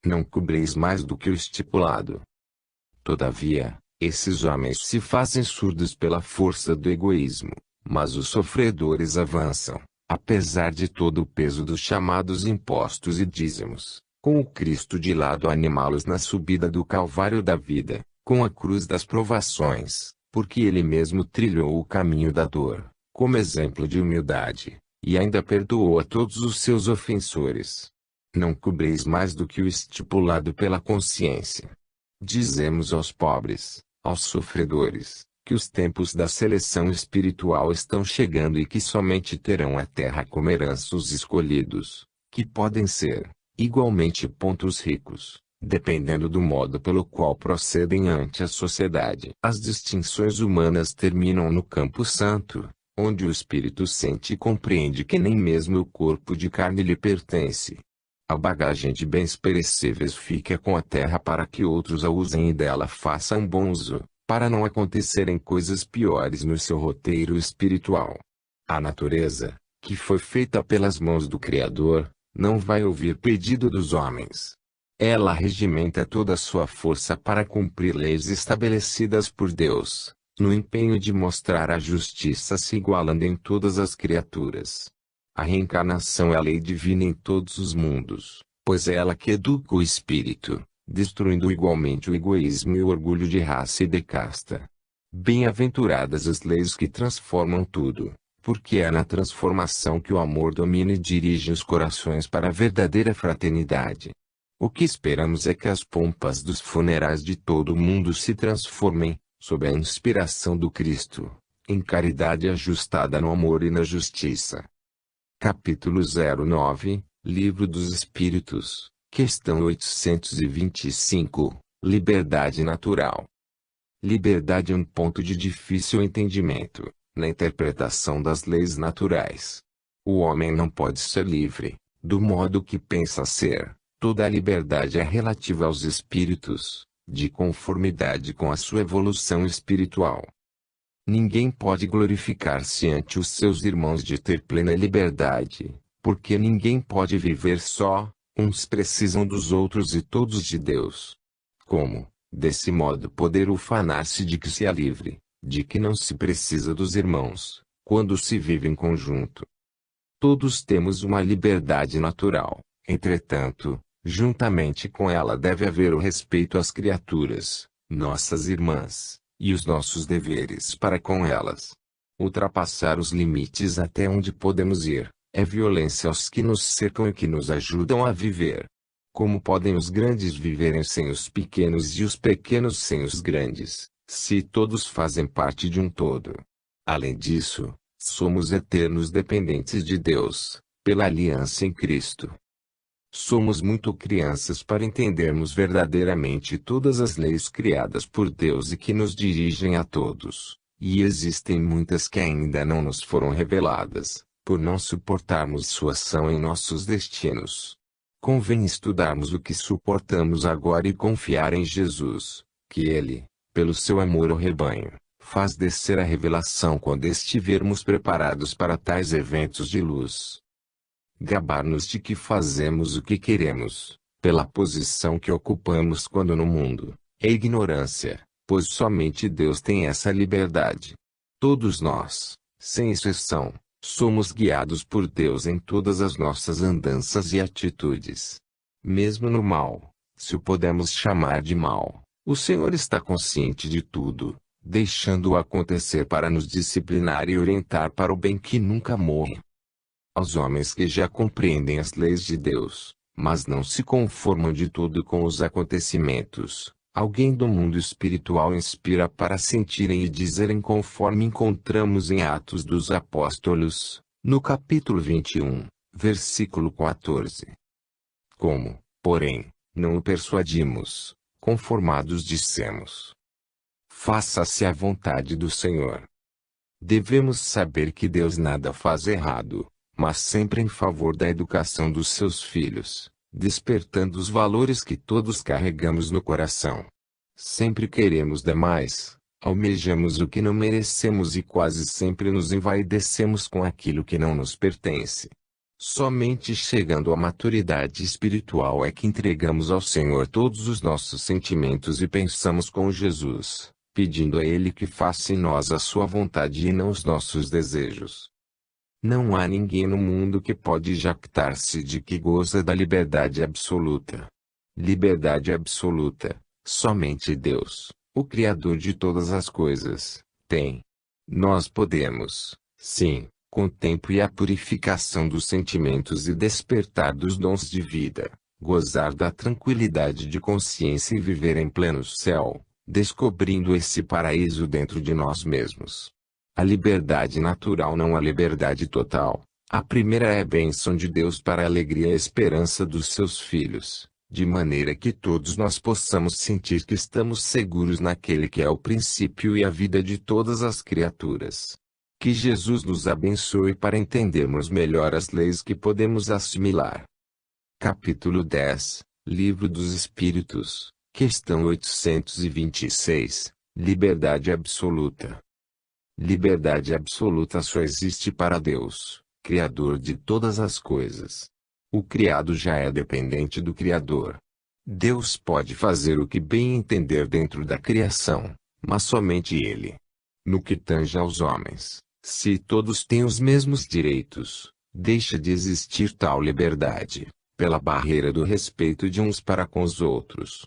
não cobreis mais do que o estipulado. Todavia, esses homens se fazem surdos pela força do egoísmo, mas os sofredores avançam, apesar de todo o peso dos chamados impostos e dízimos, com o Cristo de lado a animá-los na subida do Calvário da vida, com a cruz das provações, porque ele mesmo trilhou o caminho da dor, como exemplo de humildade, e ainda perdoou a todos os seus ofensores. Não cobreis mais do que o estipulado pela consciência. Dizemos aos pobres, aos sofredores, que os tempos da seleção espiritual estão chegando e que somente terão a terra como herança os escolhidos, que podem ser, igualmente, os ricos, dependendo do modo pelo qual procedem ante a sociedade. As distinções humanas terminam no campo santo, onde o espírito sente e compreende que nem mesmo o corpo de carne lhe pertence. A bagagem de bens perecíveis fica com a terra para que outros a usem e dela façam bom uso, para não acontecerem coisas piores no seu roteiro espiritual. A natureza, que foi feita pelas mãos do Criador, não vai ouvir pedido dos homens. Ela regimenta toda a sua força para cumprir leis estabelecidas por Deus, no empenho de mostrar a justiça se igualando em todas as criaturas. A reencarnação é a lei divina em todos os mundos, pois é ela que educa o espírito, destruindo igualmente o egoísmo e o orgulho de raça e de casta. Bem-aventuradas as leis que transformam tudo, porque é na transformação que o amor domina e dirige os corações para a verdadeira fraternidade. O que esperamos é que as pompas dos funerais de todo o mundo se transformem, sob a inspiração do Cristo, em caridade ajustada no amor e na justiça. Capítulo 09, Livro dos Espíritos, questão 825, Liberdade Natural. Liberdade é um ponto de difícil entendimento, na interpretação das leis naturais. O homem não pode ser livre, do modo que pensa ser. Toda a liberdade é relativa aos espíritos, de conformidade com a sua evolução espiritual. Ninguém pode glorificar-se ante os seus irmãos de ter plena liberdade, porque ninguém pode viver só, uns precisam dos outros e todos de Deus. Como, Desse modo poder ufanar-se de que se é livre, de que não se precisa dos irmãos, quando se vive em conjunto. Todos temos uma liberdade natural, entretanto, juntamente com ela deve haver o respeito às criaturas, nossas irmãs, e os nossos deveres para com elas. Ultrapassar os limites até onde podemos ir, é violência aos que nos cercam e que nos ajudam a viver. Como podem os grandes viverem sem os pequenos e os pequenos sem os grandes, se todos fazem parte de um todo? Além disso, somos eternos dependentes de Deus, pela aliança em Cristo. Somos muito crianças para entendermos verdadeiramente todas as leis criadas por Deus e que nos dirigem a todos, e existem muitas que ainda não nos foram reveladas, por não suportarmos sua ação em nossos destinos. Convém estudarmos o que suportamos agora e confiar em Jesus, que Ele, pelo seu amor ao rebanho, faz descer a revelação quando estivermos preparados para tais eventos de luz. Gabar-nos de que fazemos o que queremos, pela posição que ocupamos quando no mundo, é ignorância, pois somente Deus tem essa liberdade. Todos nós, sem exceção, somos guiados por Deus em todas as nossas andanças e atitudes. Mesmo no mal, se o podemos chamar de mal, o Senhor está consciente de tudo, deixando-o acontecer para nos disciplinar e orientar para o bem que nunca morre. Aos homens que já compreendem as leis de Deus, mas não se conformam de todo com os acontecimentos, alguém do mundo espiritual inspira para sentirem e dizerem conforme encontramos em Atos dos Apóstolos, no capítulo 21, versículo 14. Como, porém, não o persuadimos, conformados dissemos: faça-se a vontade do Senhor. Devemos saber que Deus nada faz errado, mas sempre em favor da educação dos seus filhos, despertando os valores que todos carregamos no coração. Sempre queremos demais, almejamos o que não merecemos e quase sempre nos envaidecemos com aquilo que não nos pertence. Somente chegando à maturidade espiritual é que entregamos ao Senhor todos os nossos sentimentos e pensamos com Jesus, pedindo a Ele que faça em nós a sua vontade e não os nossos desejos. Não há ninguém no mundo que pode jactar-se de que goza da liberdade absoluta. Liberdade absoluta, somente Deus, o Criador de todas as coisas, tem. Nós podemos, sim, com o tempo e a purificação dos sentimentos e despertar dos dons de vida, gozar da tranquilidade de consciência e viver em pleno céu, descobrindo esse paraíso dentro de nós mesmos. A liberdade natural não a liberdade total. A primeira é a bênção de Deus para a alegria e a esperança dos seus filhos, de maneira que todos nós possamos sentir que estamos seguros naquele que é o princípio e a vida de todas as criaturas. Que Jesus nos abençoe para entendermos melhor as leis que podemos assimilar. Capítulo 10, Livro dos Espíritos, questão 826, Liberdade Absoluta. Liberdade absoluta só existe para Deus, Criador de todas as coisas. O criado já é dependente do Criador. Deus pode fazer o que bem entender dentro da criação, mas somente Ele. No que tange aos homens, se todos têm os mesmos direitos, deixa de existir tal liberdade, pela barreira do respeito de uns para com os outros.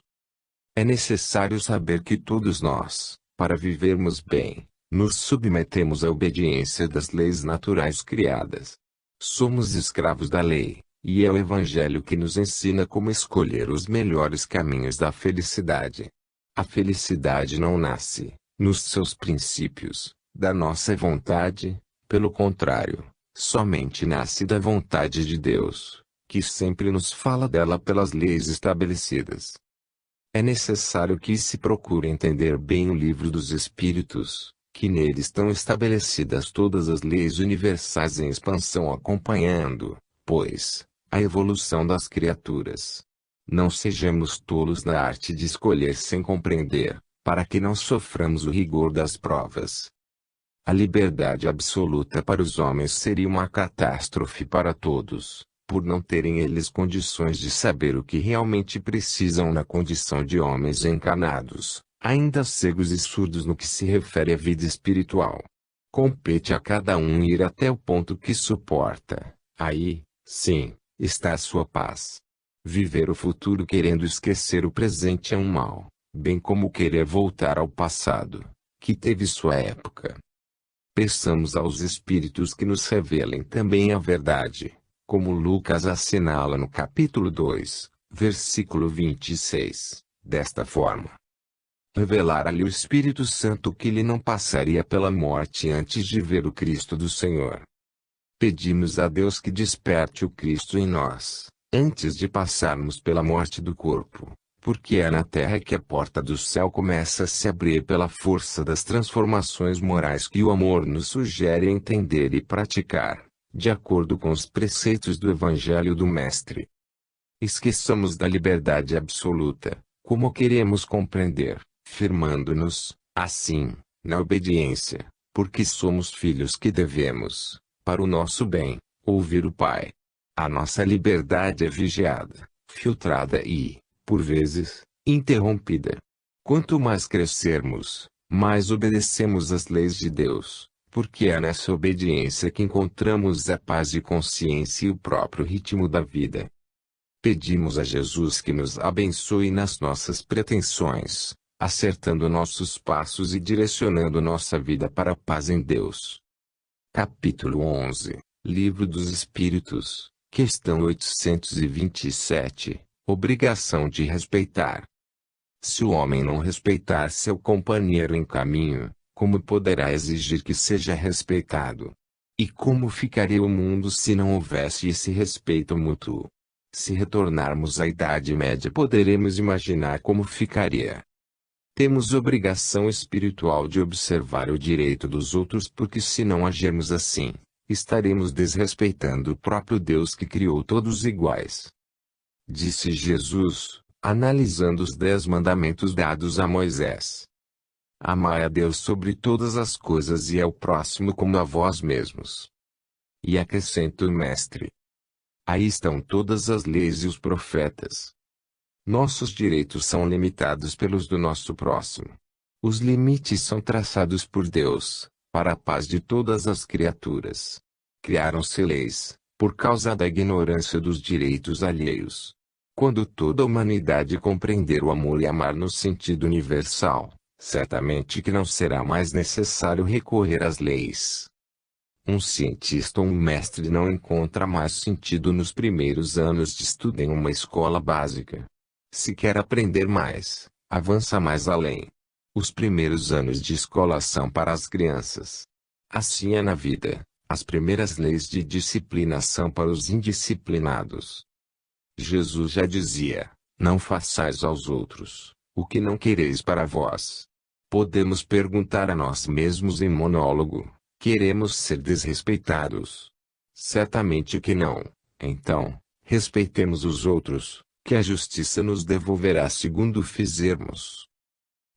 É necessário saber que todos nós, para vivermos bem, nos submetemos à obediência das leis naturais criadas. Somos escravos da lei, e é o Evangelho que nos ensina como escolher os melhores caminhos da felicidade. A felicidade não nasce, nos seus princípios, da nossa vontade, pelo contrário, somente nasce da vontade de Deus, que sempre nos fala dela pelas leis estabelecidas. É necessário que se procure entender bem o Livro dos Espíritos, que nele estão estabelecidas todas as leis universais em expansão acompanhando, pois, a evolução das criaturas. Não sejamos tolos na arte de escolher sem compreender, para que não soframos o rigor das provas. A liberdade absoluta para os homens seria uma catástrofe para todos, por não terem eles condições de saber o que realmente precisam na condição de homens encarnados, ainda cegos e surdos no que se refere à vida espiritual. Compete a cada um ir até o ponto que suporta. Aí, sim, está a sua paz. Viver o futuro querendo esquecer o presente é um mal, bem como querer voltar ao passado, que teve sua época. Peçamos aos Espíritos que nos revelem também a verdade, como Lucas assinala no capítulo 2, versículo 26, desta forma. Revelara-lhe o Espírito Santo que lhe não passaria pela morte antes de ver o Cristo do Senhor. Pedimos a Deus que desperte o Cristo em nós, antes de passarmos pela morte do corpo, porque é na terra que a porta do céu começa a se abrir pela força das transformações morais que o amor nos sugere entender e praticar, de acordo com os preceitos do Evangelho do Mestre. Esqueçamos da liberdade absoluta, como queremos compreender, firmando-nos, assim, na obediência, porque somos filhos que devemos, para o nosso bem, ouvir o Pai. A nossa liberdade é vigiada, filtrada e, por vezes, interrompida. Quanto mais crescermos, mais obedecemos às leis de Deus, porque é nessa obediência que encontramos a paz de consciência e o próprio ritmo da vida. Pedimos a Jesus que nos abençoe nas nossas pretensões, acertando nossos passos e direcionando nossa vida para a paz em Deus. Capítulo 11, Livro dos Espíritos, questão 827, obrigação de respeitar. Se o homem não respeitar seu companheiro em caminho, como poderá exigir que seja respeitado? E como ficaria o mundo se não houvesse esse respeito mútuo? Se retornarmos à Idade Média, poderemos imaginar como ficaria. Temos obrigação espiritual de observar o direito dos outros, porque se não agirmos assim, estaremos desrespeitando o próprio Deus que criou todos iguais. Disse Jesus, analisando os 10 mandamentos dados a Moisés: amai a Deus sobre todas as coisas e ao próximo como a vós mesmos. E acrescenta o Mestre: aí estão todas as leis e os profetas. Nossos direitos são limitados pelos do nosso próximo. Os limites são traçados por Deus, para a paz de todas as criaturas. Criaram-se leis, por causa da ignorância dos direitos alheios. Quando toda a humanidade compreender o amor e amar no sentido universal, certamente que não será mais necessário recorrer às leis. Um cientista ou um mestre não encontra mais sentido nos primeiros anos de estudo em uma escola básica. Se quer aprender mais, avança mais além. Os primeiros anos de escola são para as crianças. Assim é na vida, as primeiras leis de disciplina são para os indisciplinados. Jesus já dizia: não façais aos outros o que não quereis para vós. Podemos perguntar a nós mesmos em monólogo: queremos ser desrespeitados? Certamente que não. Então, respeitemos os outros, que a justiça nos devolverá segundo fizermos.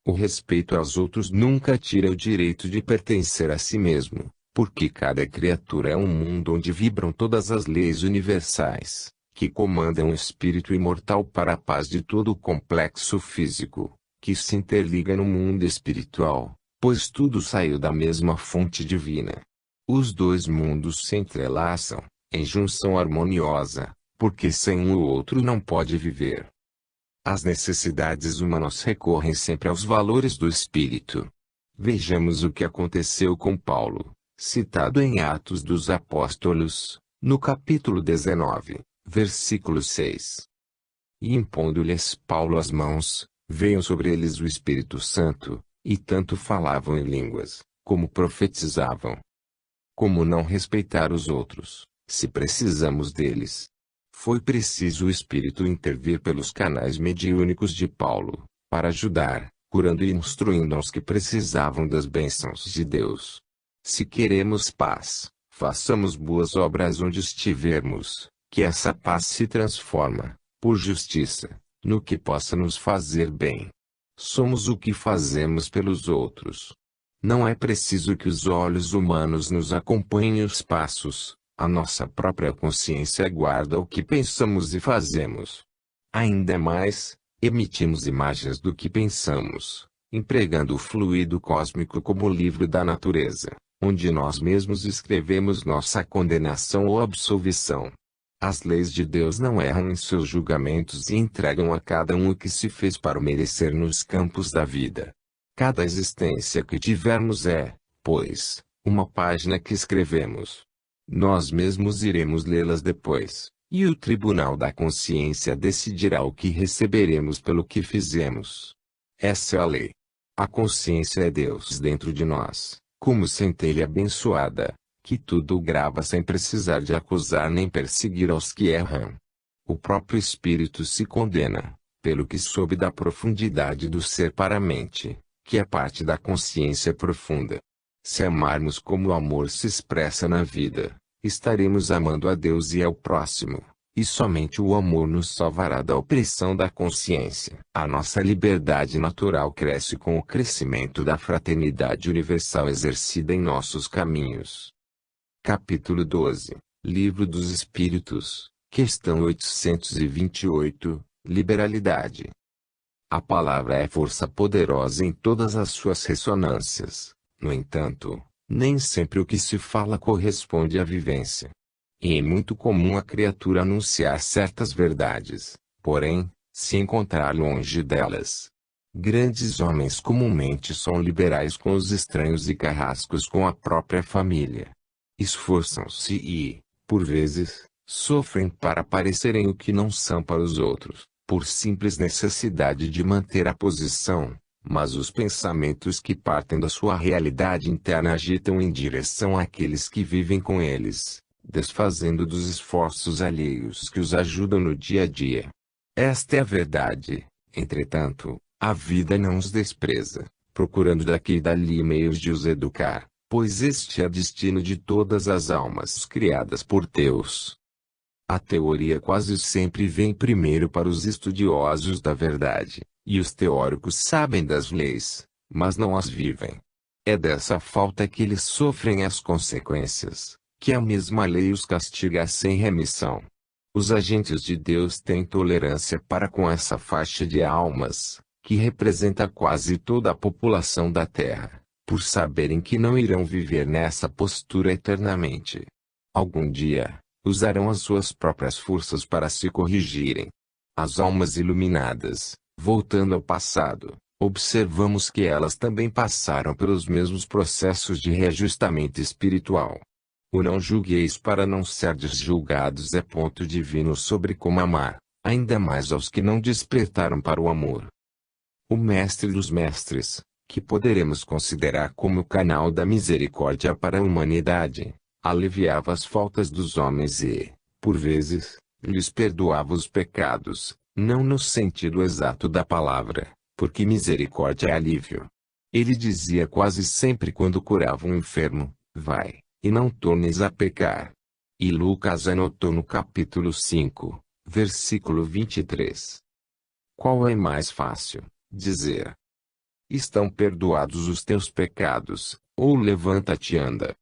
O respeito aos outros nunca tira o direito de pertencer a si mesmo, porque cada criatura é um mundo onde vibram todas as leis universais, que comandam o espírito imortal para a paz de todo o complexo físico, que se interliga no mundo espiritual, pois tudo saiu da mesma fonte divina. Os dois mundos se entrelaçam, em junção harmoniosa, porque sem um o outro não pode viver. As necessidades humanas recorrem sempre aos valores do espírito. Vejamos o que aconteceu com Paulo, citado em Atos dos Apóstolos, no capítulo 19, versículo 6. E impondo-lhes Paulo as mãos, veio sobre eles o Espírito Santo, e tanto falavam em línguas, como profetizavam. Como não respeitar os outros, se precisamos deles? Foi preciso o Espírito intervir pelos canais mediúnicos de Paulo, para ajudar, curando e instruindo aos que precisavam das bênçãos de Deus. Se queremos paz, façamos boas obras onde estivermos, que essa paz se transforma, por justiça, no que possa nos fazer bem. Somos o que fazemos pelos outros. Não é preciso que os olhos humanos nos acompanhem os passos, A nossa própria consciência guarda o que pensamos e fazemos. Ainda mais, emitimos imagens do que pensamos, empregando o fluido cósmico como livro da natureza, onde nós mesmos escrevemos nossa condenação ou absolvição. As leis de Deus não erram em seus julgamentos e entregam a cada um o que se fez para o merecer nos campos da vida. Cada existência que tivermos é, pois, uma página que escrevemos. Nós mesmos iremos lê-las depois, e o tribunal da consciência decidirá o que receberemos pelo que fizemos. Essa é a lei. A consciência é Deus dentro de nós, como centelha abençoada, que tudo grava sem precisar de acusar nem perseguir aos que erram. O próprio espírito se condena, pelo que soube da profundidade do ser para a mente, que é parte da consciência profunda. Se amarmos como o amor se expressa na vida, estaremos amando a Deus e ao próximo, e somente o amor nos salvará da opressão da consciência. A nossa liberdade natural cresce com o crescimento da fraternidade universal exercida em nossos caminhos. Capítulo 12, Livro dos Espíritos, questão 828, Liberalidade. A palavra é força poderosa em todas as suas ressonâncias. No entanto, nem sempre o que se fala corresponde à vivência. E é muito comum a criatura anunciar certas verdades, porém, se encontrar longe delas. Grandes homens comumente são liberais com os estranhos e carrascos com a própria família. Esforçam-se e, por vezes, sofrem para parecerem o que não são para os outros, por simples necessidade de manter a posição. Mas os pensamentos que partem da sua realidade interna agitam em direção àqueles que vivem com eles, desfazendo dos esforços alheios que os ajudam no dia a dia. Esta é a verdade. Entretanto, a vida não os despreza, procurando daqui e dali meios de os educar, pois este é o destino de todas as almas criadas por Deus. A teoria quase sempre vem primeiro para os estudiosos da verdade. E os teóricos sabem das leis, mas não as vivem. É dessa falta que eles sofrem as consequências, que a mesma lei os castiga sem remissão. Os agentes de Deus têm tolerância para com essa faixa de almas, que representa quase toda a população da Terra, por saberem que não irão viver nessa postura eternamente. Algum dia, usarão as suas próprias forças para se corrigirem. As almas iluminadas, voltando ao passado, observamos que elas também passaram pelos mesmos processos de reajustamento espiritual. O não julgueis para não serdes julgados é ponto divino sobre como amar, ainda mais aos que não despertaram para o amor. O Mestre dos Mestres, que poderemos considerar como o canal da misericórdia para a humanidade, aliviava as faltas dos homens e, por vezes, lhes perdoava os pecados. Não no sentido exato da palavra, porque misericórdia é alívio. Ele dizia quase sempre quando curava um enfermo, vai, e não tornes a pecar. E Lucas anotou no capítulo 5, versículo 23. Qual é mais fácil, dizer: estão perdoados os teus pecados, ou levanta-te e anda?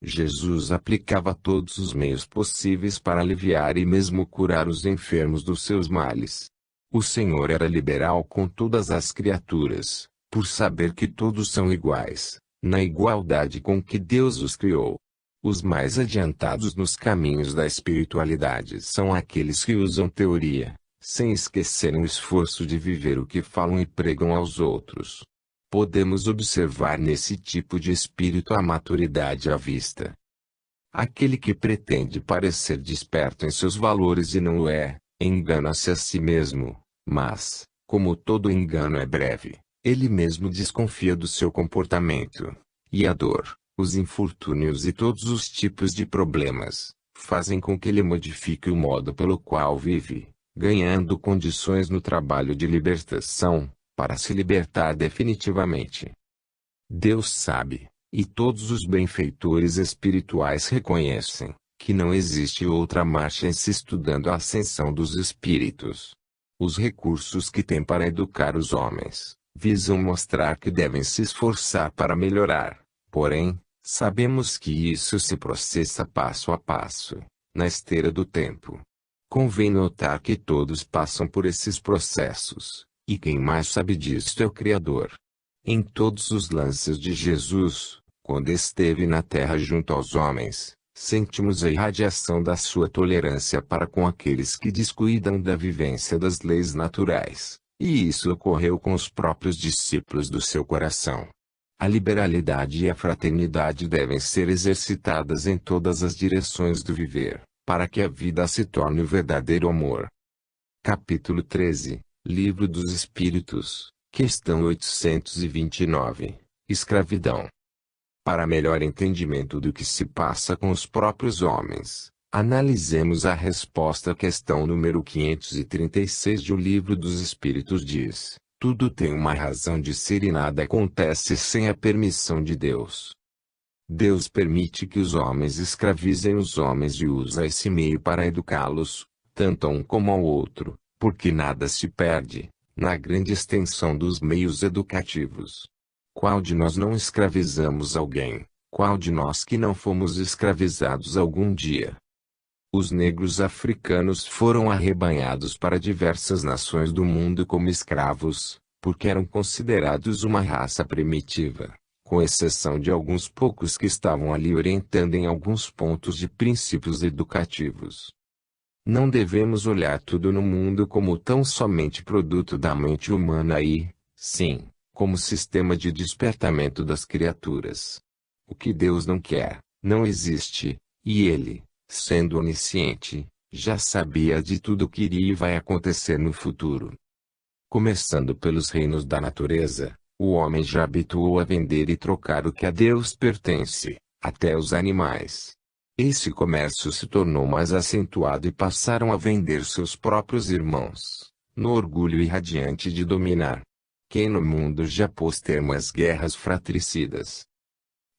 Jesus aplicava todos os meios possíveis para aliviar e mesmo curar os enfermos dos seus males. O Senhor era liberal com todas as criaturas, por saber que todos são iguais, na igualdade com que Deus os criou. Os mais adiantados nos caminhos da espiritualidade são aqueles que usam teoria, sem esquecerem o esforço de viver o que falam e pregam aos outros. Podemos observar nesse tipo de espírito a maturidade à vista. Aquele que pretende parecer desperto em seus valores e não o é, engana-se a si mesmo, mas, como todo engano é breve, ele mesmo desconfia do seu comportamento. E a dor, os infortúnios e todos os tipos de problemas, fazem com que ele modifique o modo pelo qual vive, ganhando condições no trabalho de libertação, para se libertar definitivamente. Deus sabe, e todos os benfeitores espirituais reconhecem, que não existe outra marcha em se estudando a ascensão dos espíritos. Os recursos que têm para educar os homens, visam mostrar que devem se esforçar para melhorar, porém, Sabemos que isso se processa passo a passo, na esteira do tempo. Convém notar que todos passam por esses processos, e quem mais sabe disso é o Criador. Em todos os lances de Jesus, quando esteve na terra junto aos homens, sentimos a irradiação da sua tolerância para com aqueles que descuidam da vivência das leis naturais, e isso ocorreu com os próprios discípulos do seu coração. A liberalidade e a fraternidade devem ser exercitadas em todas as direções do viver, para que a vida se torne o verdadeiro amor. Capítulo 13, Livro dos Espíritos, questão 829, Escravidão. Para melhor entendimento do que se passa com os próprios homens, analisemos a resposta à questão número 536 de O Livro dos Espíritos diz: tudo tem uma razão de ser e nada acontece sem a permissão de Deus. Deus permite que os homens escravizem os homens e usa esse meio para educá-los, tanto a um como ao outro, porque nada se perde, na grande extensão dos meios educativos. Qual de nós não escravizamos alguém? Qual de nós que não fomos escravizados algum dia? Os negros africanos foram arrebanhados para diversas nações do mundo como escravos, porque eram considerados uma raça primitiva, com exceção de alguns poucos que estavam ali orientando em alguns pontos de princípios educativos. Não devemos olhar tudo no mundo como tão somente produto da mente humana e, sim, como sistema de despertamento das criaturas. O que Deus não quer, não existe, e Ele, sendo onisciente, já sabia de tudo o que iria e vai acontecer no futuro. Começando pelos reinos da natureza, o homem já habituou a vender e trocar o que a Deus pertence, até os animais. Esse comércio se tornou mais acentuado e passaram a vender seus próprios irmãos, no orgulho irradiante de dominar. Quem no mundo já pôs termo às guerras fratricidas?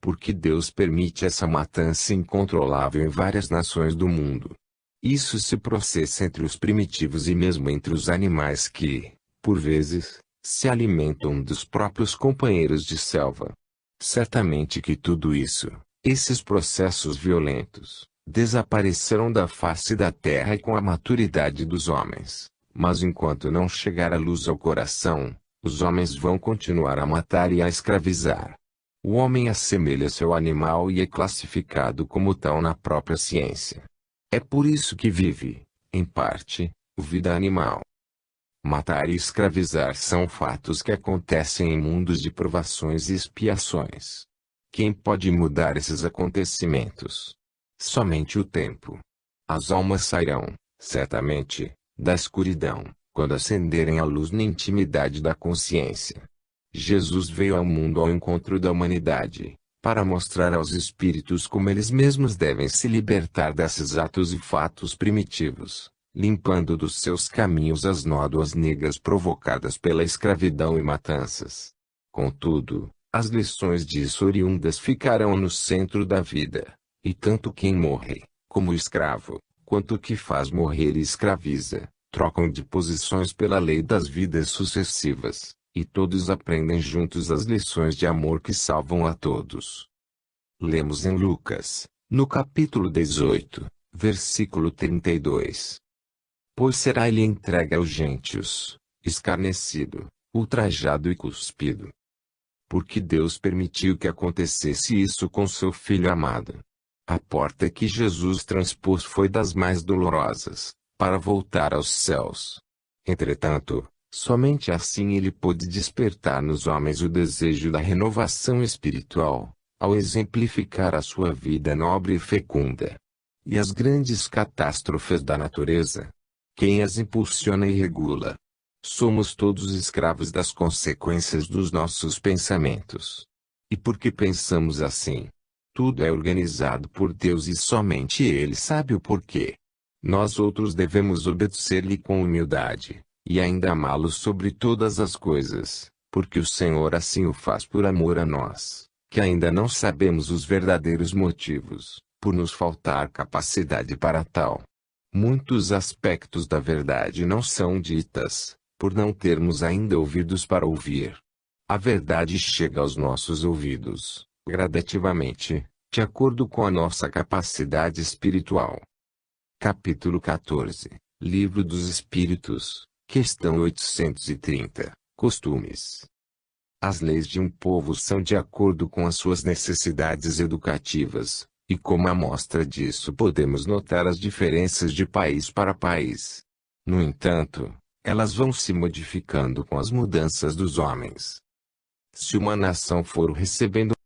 Porque Deus permite essa matança incontrolável em várias nações do mundo. Isso se processa entre os primitivos e mesmo entre os animais que, por vezes, se alimentam dos próprios companheiros de selva. Certamente que tudo isso, esses processos violentos, desaparecerão da face da terra e com a maturidade dos homens, mas enquanto não chegar a luz ao coração, os homens vão continuar a matar e a escravizar. O homem assemelha-se ao animal e é classificado como tal na própria ciência. É por isso que vive, em parte, vida animal. Matar e escravizar são fatos que acontecem em mundos de provações e expiações. Quem pode mudar esses acontecimentos? Somente o tempo. As almas sairão, certamente, da escuridão, quando acenderem a luz na intimidade da consciência. Jesus veio ao mundo ao encontro da humanidade, para mostrar aos espíritos como eles mesmos devem se libertar desses atos e fatos primitivos, limpando dos seus caminhos as nódoas negras provocadas pela escravidão e matanças. Contudo, as lições disso oriundas ficarão no centro da vida, e tanto quem morre, como o escravo, quanto o que faz morrer e escraviza, trocam de posições pela lei das vidas sucessivas. E todos aprendem juntos as lições de amor que salvam a todos. Lemos em Lucas, no capítulo 18, versículo 32. Pois será ele entregue aos gentios, escarnecido, ultrajado e cuspido. Porque Deus permitiu que acontecesse isso com seu Filho amado. A porta que Jesus transpôs foi das mais dolorosas, para voltar aos céus. Entretanto, somente assim ele pôde despertar nos homens o desejo da renovação espiritual, ao exemplificar a sua vida nobre e fecunda. E as grandes catástrofes da natureza? Quem as impulsiona e regula? Somos todos escravos das consequências dos nossos pensamentos. E por que pensamos assim? Tudo é organizado por Deus e somente Ele sabe o porquê. Nós outros devemos obedecer-lhe com humildade e ainda amá-lo sobre todas as coisas, porque o Senhor assim o faz por amor a nós, que ainda não sabemos os verdadeiros motivos, por nos faltar capacidade para tal. Muitos aspectos da verdade não são ditas, por não termos ainda ouvidos para ouvir. A verdade chega aos nossos ouvidos, gradativamente, de acordo com a nossa capacidade espiritual. Capítulo 14, Livro dos Espíritos, questão 830, Costumes. As leis de um povo são de acordo com as suas necessidades educativas, e como amostra disso podemos notar as diferenças de país para país. No entanto, elas vão se modificando com as mudanças dos homens. Se uma nação for recebendo